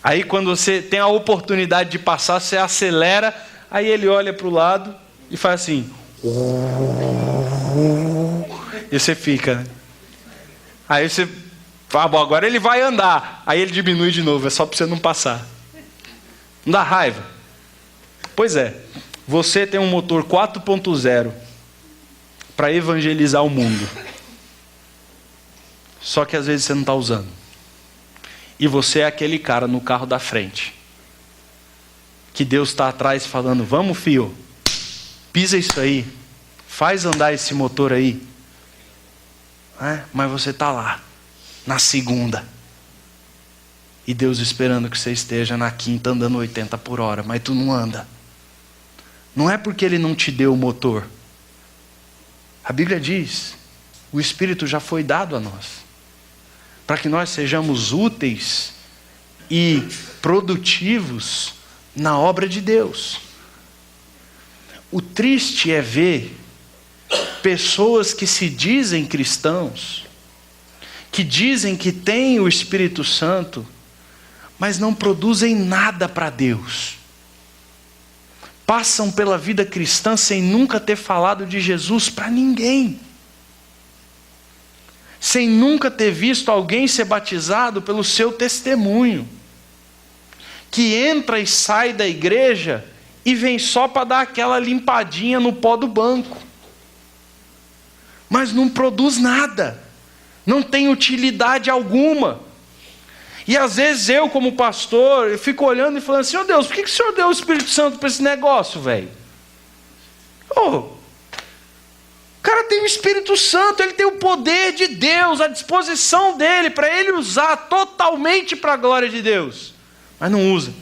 Aí quando você tem a oportunidade de passar, você acelera, aí ele olha para o lado e faz assim, e você fica, né? Aí você fala, bom, agora ele vai andar, aí ele diminui de novo, é só para você não passar. Não dá raiva? Pois é. Você tem um motor 4.0 para evangelizar o mundo. Só que às vezes você não está usando. E você é aquele cara no carro da frente, que Deus está atrás falando, vamos filho, pisa isso aí, faz andar esse motor aí. Mas você está lá, na segunda. E Deus esperando que você esteja na quinta andando 80 por hora, mas tu não anda. Não é porque Ele não te deu o motor. A Bíblia diz, o Espírito já foi dado a nós, para que nós sejamos úteis e produtivos na obra de Deus. O triste é ver pessoas que se dizem cristãos, que dizem que têm o Espírito Santo, mas não produzem nada para Deus. Passam pela vida cristã sem nunca ter falado de Jesus para ninguém. Sem nunca ter visto alguém ser batizado pelo seu testemunho. Que entra e sai da igreja e vem só para dar aquela limpadinha no pó do banco. Mas não produz nada. Não tem utilidade alguma. E às vezes eu, como pastor, eu fico olhando e falando assim: oh Deus, por que o Senhor deu o Espírito Santo para esse negócio, velho? O cara tem o Espírito Santo, ele tem o poder de Deus, a disposição dele, para ele usar totalmente para a glória de Deus. Mas não usa.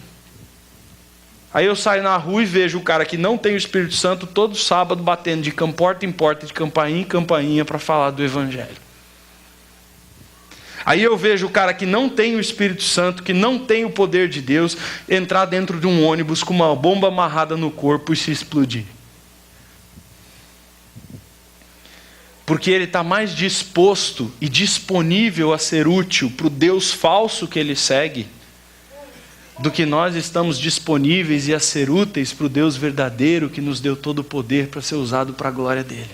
Aí eu saio na rua e vejo o cara que não tem o Espírito Santo todo sábado batendo de porta em porta, de campainha em campainha para falar do Evangelho. Aí eu vejo o cara que não tem o Espírito Santo, que não tem o poder de Deus, entrar dentro de um ônibus com uma bomba amarrada no corpo e se explodir. Porque ele está mais disposto e disponível a ser útil para o Deus falso que ele segue, do que nós estamos disponíveis e a ser úteis para o Deus verdadeiro que nos deu todo o poder para ser usado para a glória dele.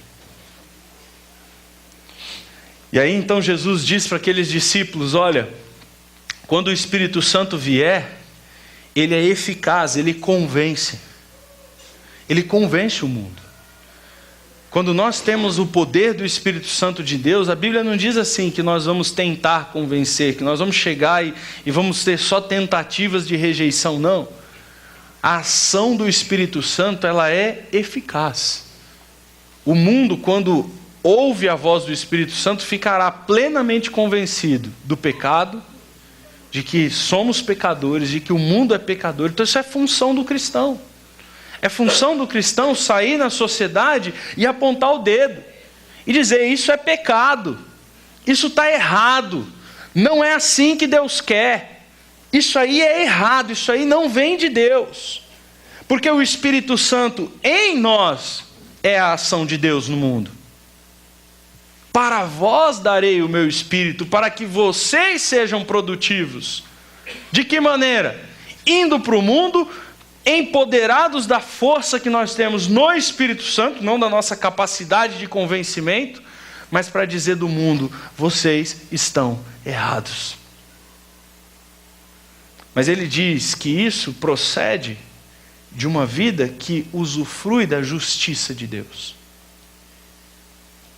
E aí então Jesus diz para aqueles discípulos: olha, quando o Espírito Santo vier, ele é eficaz, ele convence o mundo. Quando nós temos o poder do Espírito Santo de Deus, a Bíblia não diz assim que nós vamos tentar convencer, que nós vamos chegar e vamos ter só tentativas de rejeição, não. A ação do Espírito Santo, ela é eficaz. O mundo, quando ouve a voz do Espírito Santo, ficará plenamente convencido do pecado, de que somos pecadores, de que o mundo é pecador. Então isso é função do cristão. É função do cristão sair na sociedade e apontar o dedo e dizer: isso é pecado, isso está errado, não é assim que Deus quer, isso aí é errado, isso aí não vem de Deus. Porque o Espírito Santo em nós é a ação de Deus no mundo. Para vós darei o meu Espírito, para que vocês sejam produtivos. De que maneira? Indo para o mundo, empoderados da força que nós temos no Espírito Santo, não da nossa capacidade de convencimento, mas para dizer do mundo: vocês estão errados. Mas ele diz que isso procede de uma vida que usufrui da justiça de Deus.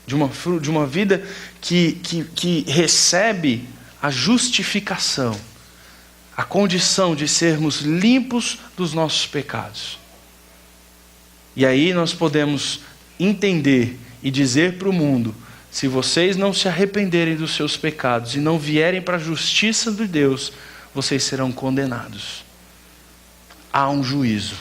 De uma vida que recebe a justificação, a condição de sermos limpos dos nossos pecados. E aí nós podemos entender e dizer para o mundo: se vocês não se arrependerem dos seus pecados e não vierem para a justiça de Deus, vocês serão condenados. Há um juízo.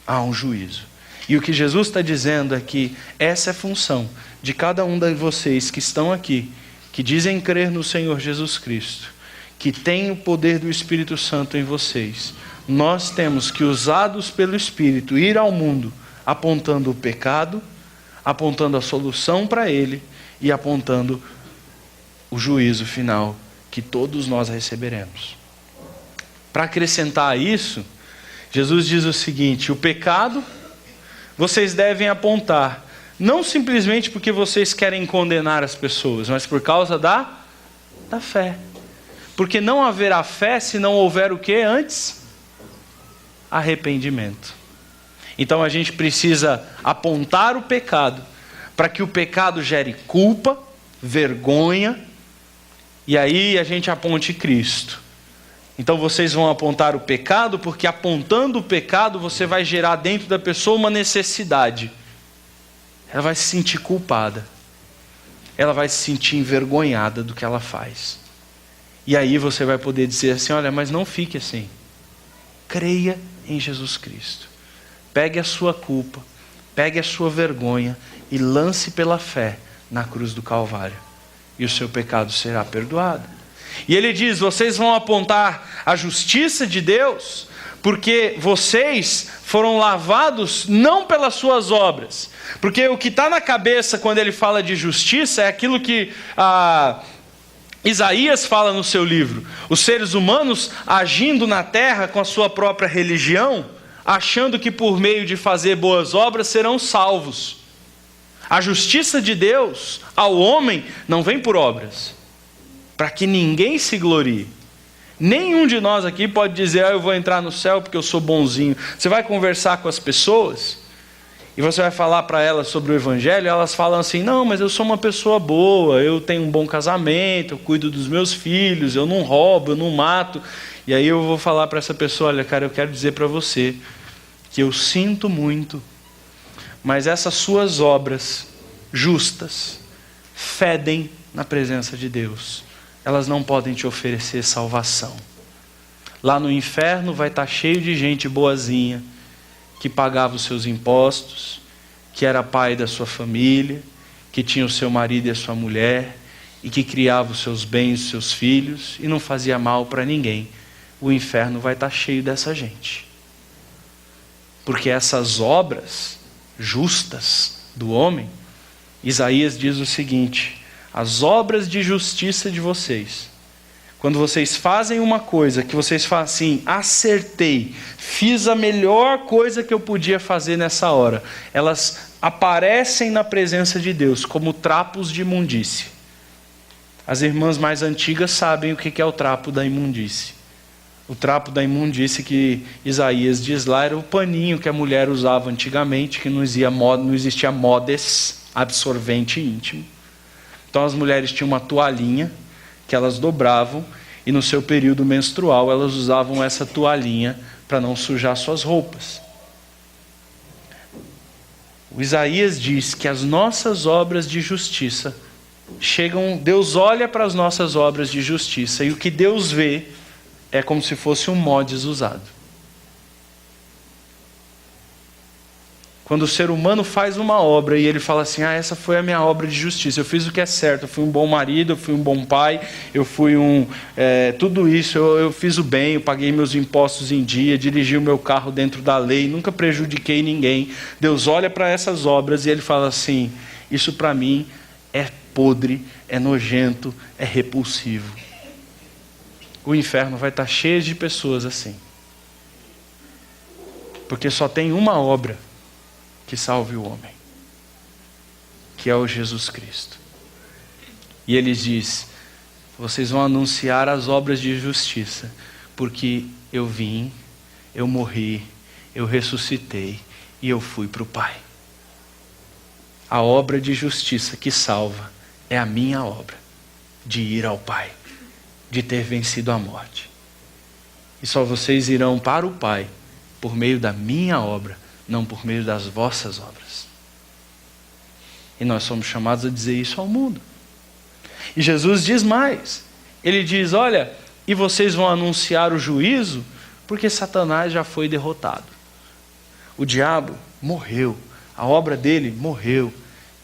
Há um juízo. E o que Jesus está dizendo é que essa é a função de cada um de vocês que estão aqui, que dizem crer no Senhor Jesus Cristo, que tem o poder do Espírito Santo em vocês. Nós temos que, usados pelo Espírito, ir ao mundo apontando o pecado, apontando a solução para ele e apontando o juízo final que todos nós receberemos. Para acrescentar a isso, Jesus diz o seguinte: o pecado vocês devem apontar, não simplesmente porque vocês querem condenar as pessoas, mas por causa da fé. Porque não haverá fé se não houver o que antes? Arrependimento. Então a gente precisa apontar o pecado, para que o pecado gere culpa, vergonha, e aí a gente aponte Cristo. Então vocês vão apontar o pecado, porque apontando o pecado você vai gerar dentro da pessoa uma necessidade. Ela vai se sentir culpada. Ela vai se sentir envergonhada do que ela faz. E aí você vai poder dizer assim: olha, mas não fique assim. Creia em Jesus Cristo. Pegue a sua culpa, pegue a sua vergonha e lance pela fé na cruz do Calvário. E o seu pecado será perdoado. E ele diz: vocês vão apontar a justiça de Deus, porque vocês foram lavados não pelas suas obras. Porque o que está na cabeça quando ele fala de justiça é aquilo que Isaías fala no seu livro: os seres humanos agindo na terra com a sua própria religião, achando que por meio de fazer boas obras serão salvos. A justiça de Deus ao homem não vem por obras, para que ninguém se glorie. Nenhum de nós aqui pode dizer: eu vou entrar no céu porque eu sou bonzinho. Você vai conversar com as pessoas e você vai falar para elas sobre o Evangelho, e elas falam assim: não, mas eu sou uma pessoa boa, eu tenho um bom casamento, eu cuido dos meus filhos, eu não roubo, eu não mato. E aí eu vou falar para essa pessoa: olha, cara, eu quero dizer para você que eu sinto muito, mas essas suas obras justas fedem na presença de Deus. Elas não podem te oferecer salvação. Lá no inferno vai estar cheio de gente boazinha, que pagava os seus impostos, que era pai da sua família, que tinha o seu marido e a sua mulher, e que criava os seus bens, os seus filhos, e não fazia mal para ninguém. O inferno vai estar cheio dessa gente. Porque essas obras justas do homem, Isaías diz o seguinte: as obras de justiça de vocês, quando vocês fazem uma coisa que vocês falam assim: acertei, fiz a melhor coisa que eu podia fazer nessa hora, elas aparecem na presença de Deus como trapos de imundície. As irmãs mais antigas sabem o que é o trapo da imundície. O trapo da imundície que Isaías diz lá era o paninho que a mulher usava antigamente, que não existia modes, absorvente íntimo. Então as mulheres tinham uma toalhinha que elas dobravam, e no seu período menstrual elas usavam essa toalhinha para não sujar suas roupas. O Isaías diz que as nossas obras de justiça chegam, Deus olha para as nossas obras de justiça, e o que Deus vê é como se fosse um mods usado. Quando o ser humano faz uma obra e ele fala assim: essa foi a minha obra de justiça, eu fiz o que é certo, eu fui um bom marido, eu fui um bom pai, eu fui tudo isso, eu fiz o bem, eu paguei meus impostos em dia, dirigi o meu carro dentro da lei, nunca prejudiquei ninguém. Deus olha para essas obras e ele fala assim: isso para mim é podre, é nojento, é repulsivo. O inferno vai estar cheio de pessoas assim, porque só tem uma obra que salve o homem, que é o Jesus Cristo. E ele diz: vocês vão anunciar as obras de justiça, porque eu vim, eu morri, eu ressuscitei e eu fui para o Pai. A obra de justiça que salva é a minha obra, de ir ao Pai, de ter vencido a morte. E só vocês irão para o Pai por meio da minha obra, não por meio das vossas obras. E nós somos chamados a dizer isso ao mundo. E Jesus diz mais. Ele diz: olha, e vocês vão anunciar o juízo, porque Satanás já foi derrotado. O diabo morreu, a obra dele morreu,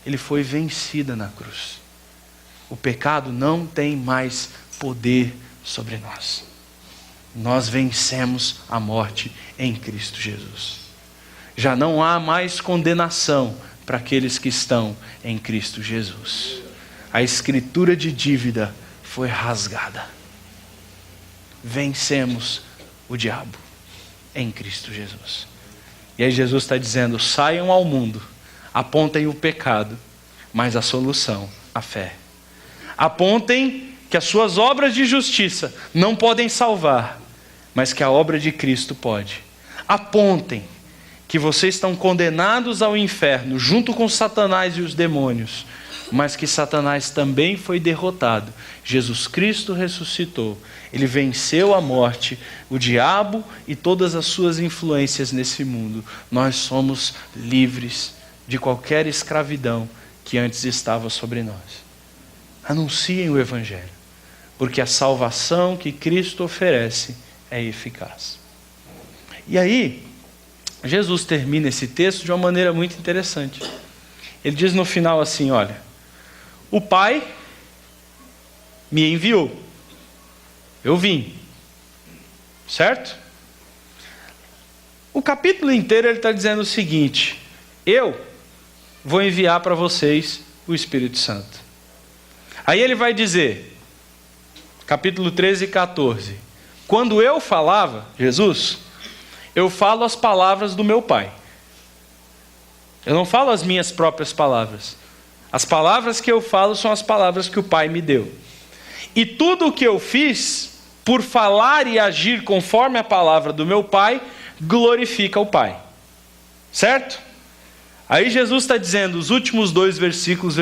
ele foi vencida na cruz. O pecado não tem mais poder sobre nós. Nós vencemos a morte em Cristo Jesus. Já não há mais condenação para aqueles que estão em Cristo Jesus. A escritura de dívida foi rasgada. Vencemos o diabo em Cristo Jesus. E aí Jesus está dizendo: saiam ao mundo, apontem o pecado, mas a solução, a fé. Apontem que as suas obras de justiça não podem salvar, mas que a obra de Cristo pode. Apontem que vocês estão condenados ao inferno, junto com Satanás e os demônios, mas que Satanás também foi derrotado. Jesus Cristo ressuscitou. Ele venceu a morte, o diabo e todas as suas influências nesse mundo. Nós somos livres de qualquer escravidão que antes estava sobre nós. Anunciem o Evangelho, porque a salvação que Cristo oferece é eficaz. E aí, Jesus termina esse texto de uma maneira muito interessante. Ele diz no final assim: olha, o Pai me enviou. Eu vim. Certo? O capítulo inteiro ele está dizendo o seguinte: eu vou enviar para vocês o Espírito Santo. Aí ele vai dizer, capítulo 13 e 14: quando eu falava, Jesus, eu falo as palavras do meu Pai. Eu não falo as minhas próprias palavras. As palavras que eu falo são as palavras que o Pai me deu. E tudo o que eu fiz, por falar e agir conforme a palavra do meu Pai, glorifica o Pai. Certo? Aí Jesus está dizendo, os últimos dois versículos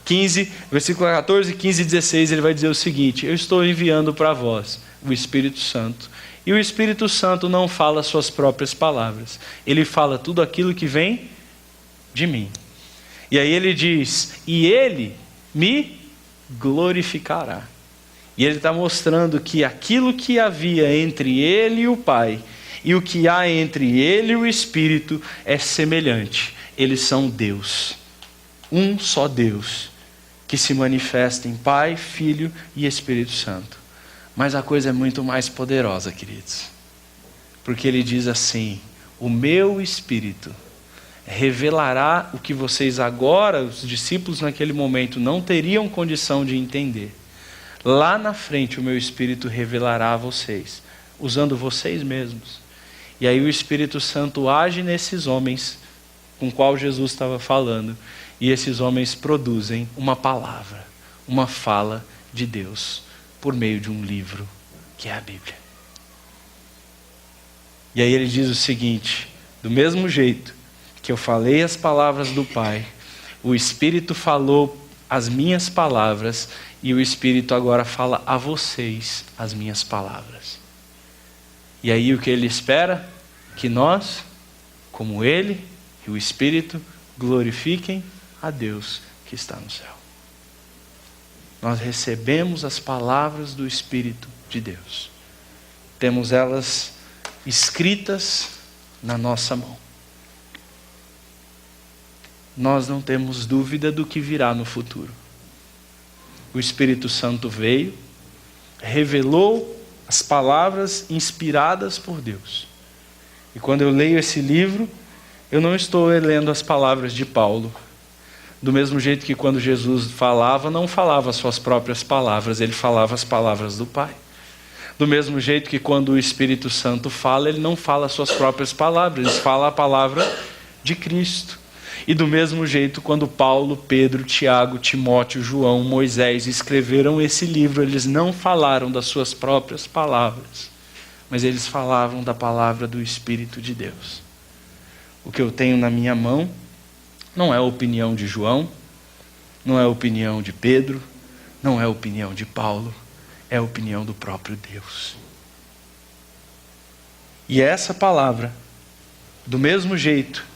15, versículo 14, 15 e 16, ele vai dizer o seguinte: eu estou enviando para vós o Espírito Santo. E o Espírito Santo não fala as suas próprias palavras. Ele fala tudo aquilo que vem de mim. E aí ele diz, e ele me glorificará. E ele está mostrando que aquilo que havia entre ele e o Pai, e o que há entre ele e o Espírito é semelhante. Eles são Deus. Um só Deus, que se manifesta em Pai, Filho e Espírito Santo. Mas a coisa é muito mais poderosa, queridos. Porque ele diz assim, o meu Espírito revelará o que vocês agora, os discípulos naquele momento, não teriam condição de entender. Lá na frente o meu Espírito revelará a vocês, usando vocês mesmos. E aí o Espírito Santo age nesses homens com qual Jesus estava falando. E esses homens produzem uma palavra, uma fala de Deus, por meio de um livro, que é a Bíblia. E aí ele diz o seguinte, do mesmo jeito que eu falei as palavras do Pai, o Espírito falou as minhas palavras, e o Espírito agora fala a vocês as minhas palavras. E aí o que ele espera? Que nós, como ele e o Espírito, glorifiquem a Deus que está no céu. Nós recebemos as palavras do Espírito de Deus. Temos elas escritas na nossa mão. Nós não temos dúvida do que virá no futuro. O Espírito Santo veio, revelou as palavras inspiradas por Deus. E quando eu leio esse livro, eu não estou lendo as palavras de Paulo. Do mesmo jeito que quando Jesus falava, não falava as suas próprias palavras, ele falava as palavras do Pai. Do mesmo jeito que quando o Espírito Santo fala, ele não fala as suas próprias palavras, ele fala a palavra de Cristo. E do mesmo jeito, quando Paulo, Pedro, Tiago, Timóteo, João, Moisés escreveram esse livro, eles não falaram das suas próprias palavras, mas eles falavam da palavra do Espírito de Deus. O que eu tenho na minha mão não é a opinião de João, não é a opinião de Pedro, não é a opinião de Paulo, é a opinião do próprio Deus. E essa palavra, do mesmo jeito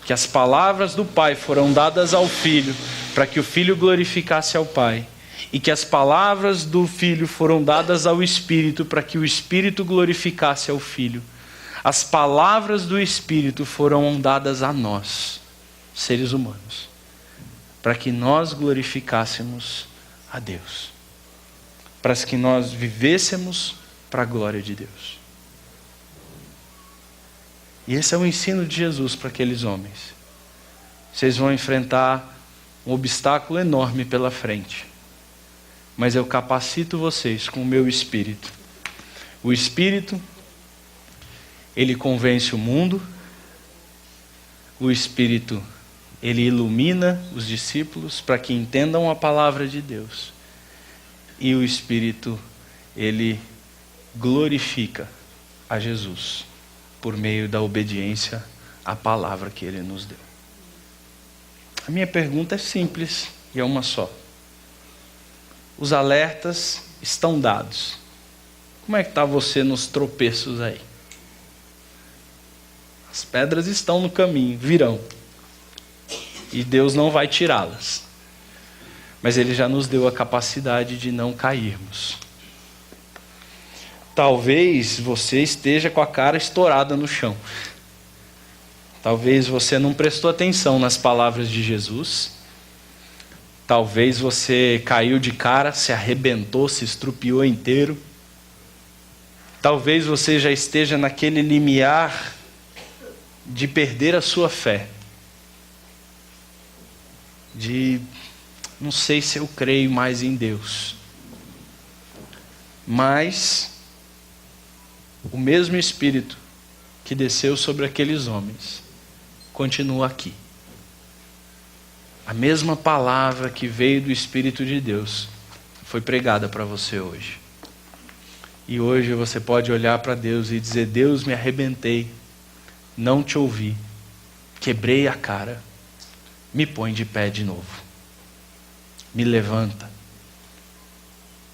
que as palavras do Pai foram dadas ao Filho, para que o Filho glorificasse ao Pai, e que as palavras do Filho foram dadas ao Espírito, para que o Espírito glorificasse ao Filho, as palavras do Espírito foram dadas a nós, seres humanos, para que nós glorificássemos a Deus, para que nós vivêssemos para a glória de Deus. E esse é o ensino de Jesus para aqueles homens. Vocês vão enfrentar um obstáculo enorme pela frente, mas eu capacito vocês com o meu Espírito. O Espírito, ele convence o mundo. O Espírito, ele ilumina os discípulos para que entendam a palavra de Deus. E o Espírito, ele glorifica a Jesus por meio da obediência à palavra que ele nos deu. A minha pergunta é simples e é uma só. Os alertas estão dados. Como é que está você nos tropeços aí? As pedras estão no caminho, virão. E Deus não vai tirá-las. Mas ele já nos deu a capacidade de não cairmos. Talvez você esteja com a cara estourada no chão. Talvez você não prestou atenção nas palavras de Jesus. Talvez você caiu de cara, se arrebentou, se estrupiou inteiro. Talvez você já esteja naquele limiar de perder a sua fé. De não sei se eu creio mais em Deus. Mas o mesmo Espírito que desceu sobre aqueles homens continua aqui. A mesma palavra que veio do Espírito de Deus foi pregada para você hoje. E hoje você pode olhar para Deus e dizer: Deus, me arrebentei, não te ouvi, quebrei a cara, me põe de pé de novo, me levanta.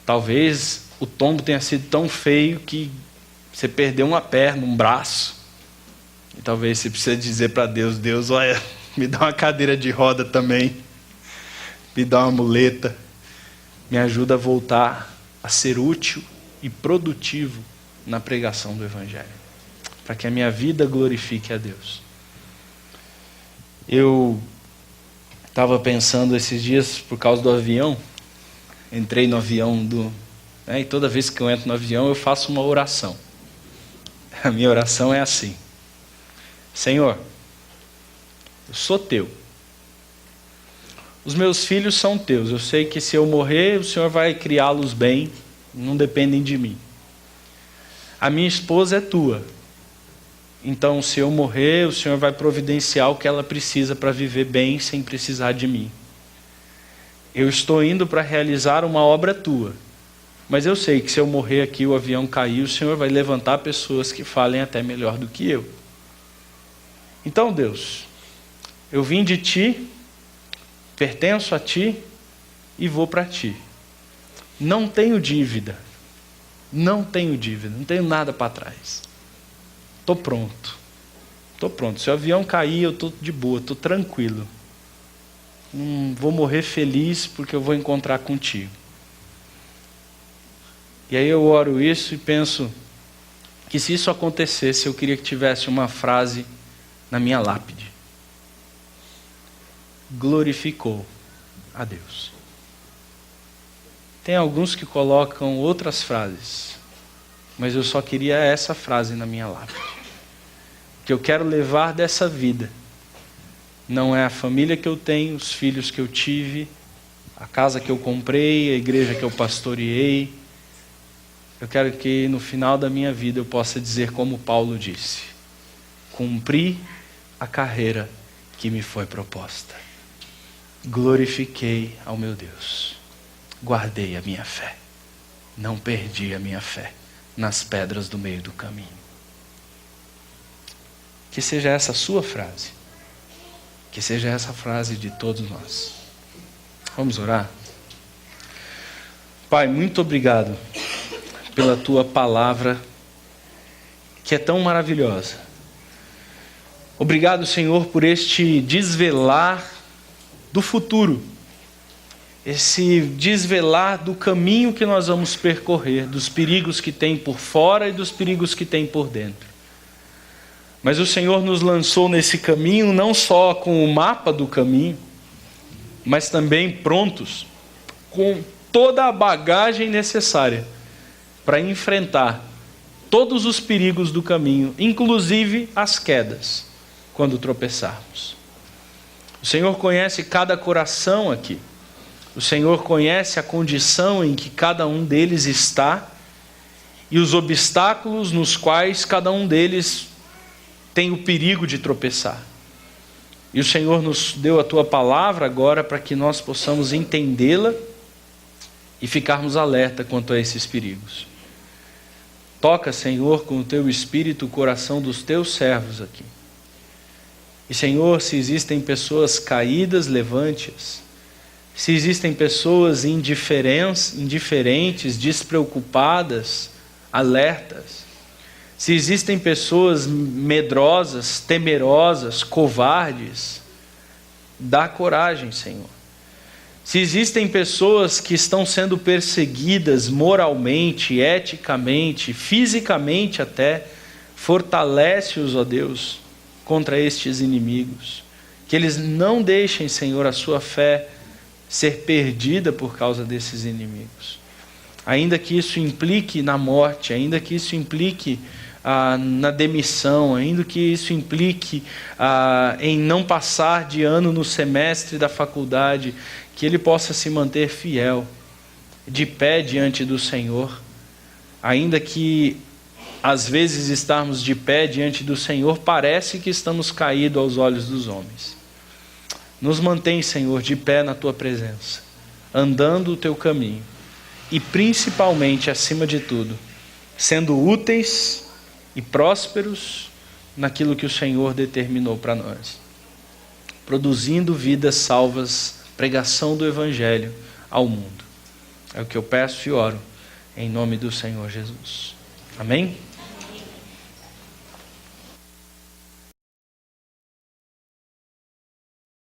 Talvez o tombo tenha sido tão feio que você perdeu uma perna, um braço, e talvez você precise dizer para Deus: Deus, olha, me dá uma cadeira de roda também, me dá uma muleta, me ajuda a voltar a ser útil e produtivo na pregação do Evangelho, para que a minha vida glorifique a Deus. Eu estava pensando esses dias, por causa do avião, entrei no avião e toda vez que eu entro no avião eu faço uma oração. A minha oração é assim: Senhor, eu sou teu, os meus filhos são teus, eu sei que se eu morrer o Senhor vai criá-los bem, não dependem de mim. A minha esposa é tua, então se eu morrer o Senhor vai providenciar o que ela precisa para viver bem sem precisar de mim. Eu estou indo para realizar uma obra tua, mas eu sei que se eu morrer aqui, o avião cair, o Senhor vai levantar pessoas que falem até melhor do que eu. Então, Deus, eu vim de ti, pertenço a ti e vou para ti. Não tenho dívida, não tenho nada para trás. Estou pronto. Se o avião cair, eu estou de boa, estou tranquilo. Vou morrer feliz porque eu vou encontrar contigo. E aí eu oro isso e penso que se isso acontecesse, eu queria que tivesse uma frase na minha lápide: glorificou a Deus. Tem alguns que colocam outras frases, mas eu só queria essa frase na minha lápide. O que eu quero levar dessa vida não é a família que eu tenho, os filhos que eu tive, a casa que eu comprei, a igreja que eu pastoreei. Eu quero que no final da minha vida eu possa dizer como Paulo disse: cumpri a carreira que me foi proposta. Glorifiquei ao meu Deus. Guardei a minha fé. Não perdi a minha fé nas pedras do meio do caminho. Que seja essa a sua frase. Que seja essa a frase de todos nós. Vamos orar? Pai, muito obrigado pela tua palavra, que é tão maravilhosa. Obrigado, Senhor, por este desvelar do futuro, esse desvelar do caminho que nós vamos percorrer, dos perigos que tem por fora e dos perigos que tem por dentro. Mas o Senhor nos lançou nesse caminho não só com o mapa do caminho, mas também prontos, com toda a bagagem necessária para enfrentar todos os perigos do caminho, inclusive as quedas, quando tropeçarmos. O Senhor conhece cada coração aqui. O Senhor conhece a condição em que cada um deles está e os obstáculos nos quais cada um deles tem o perigo de tropeçar. E o Senhor nos deu a tua palavra agora para que nós possamos entendê-la e ficarmos alerta quanto a esses perigos. Toca, Senhor, com o teu Espírito o coração dos teus servos aqui. E, Senhor, se existem pessoas caídas, levante-as. Se existem pessoas indiferentes, despreocupadas, alertas. Se existem pessoas medrosas, temerosas, covardes, dá coragem, Senhor. Se existem pessoas que estão sendo perseguidas moralmente, eticamente, fisicamente até, fortalece-os, ó Deus, contra estes inimigos. Que eles não deixem, Senhor, a sua fé ser perdida por causa desses inimigos. ainda que isso implique na morte, ainda que isso implique na demissão, ainda que isso implique em não passar de ano no semestre da faculdade, que ele possa se manter fiel, de pé diante do Senhor, ainda que às vezes estarmos de pé diante do Senhor, parece que estamos caídos aos olhos dos homens. Nos mantém, Senhor, de pé na Tua presença, andando o Teu caminho, e principalmente, acima de tudo, sendo úteis e prósperos naquilo que o Senhor determinou para nós, produzindo vidas salvas, pregação do Evangelho ao mundo. É o que eu peço e oro, em nome do Senhor Jesus. Amém?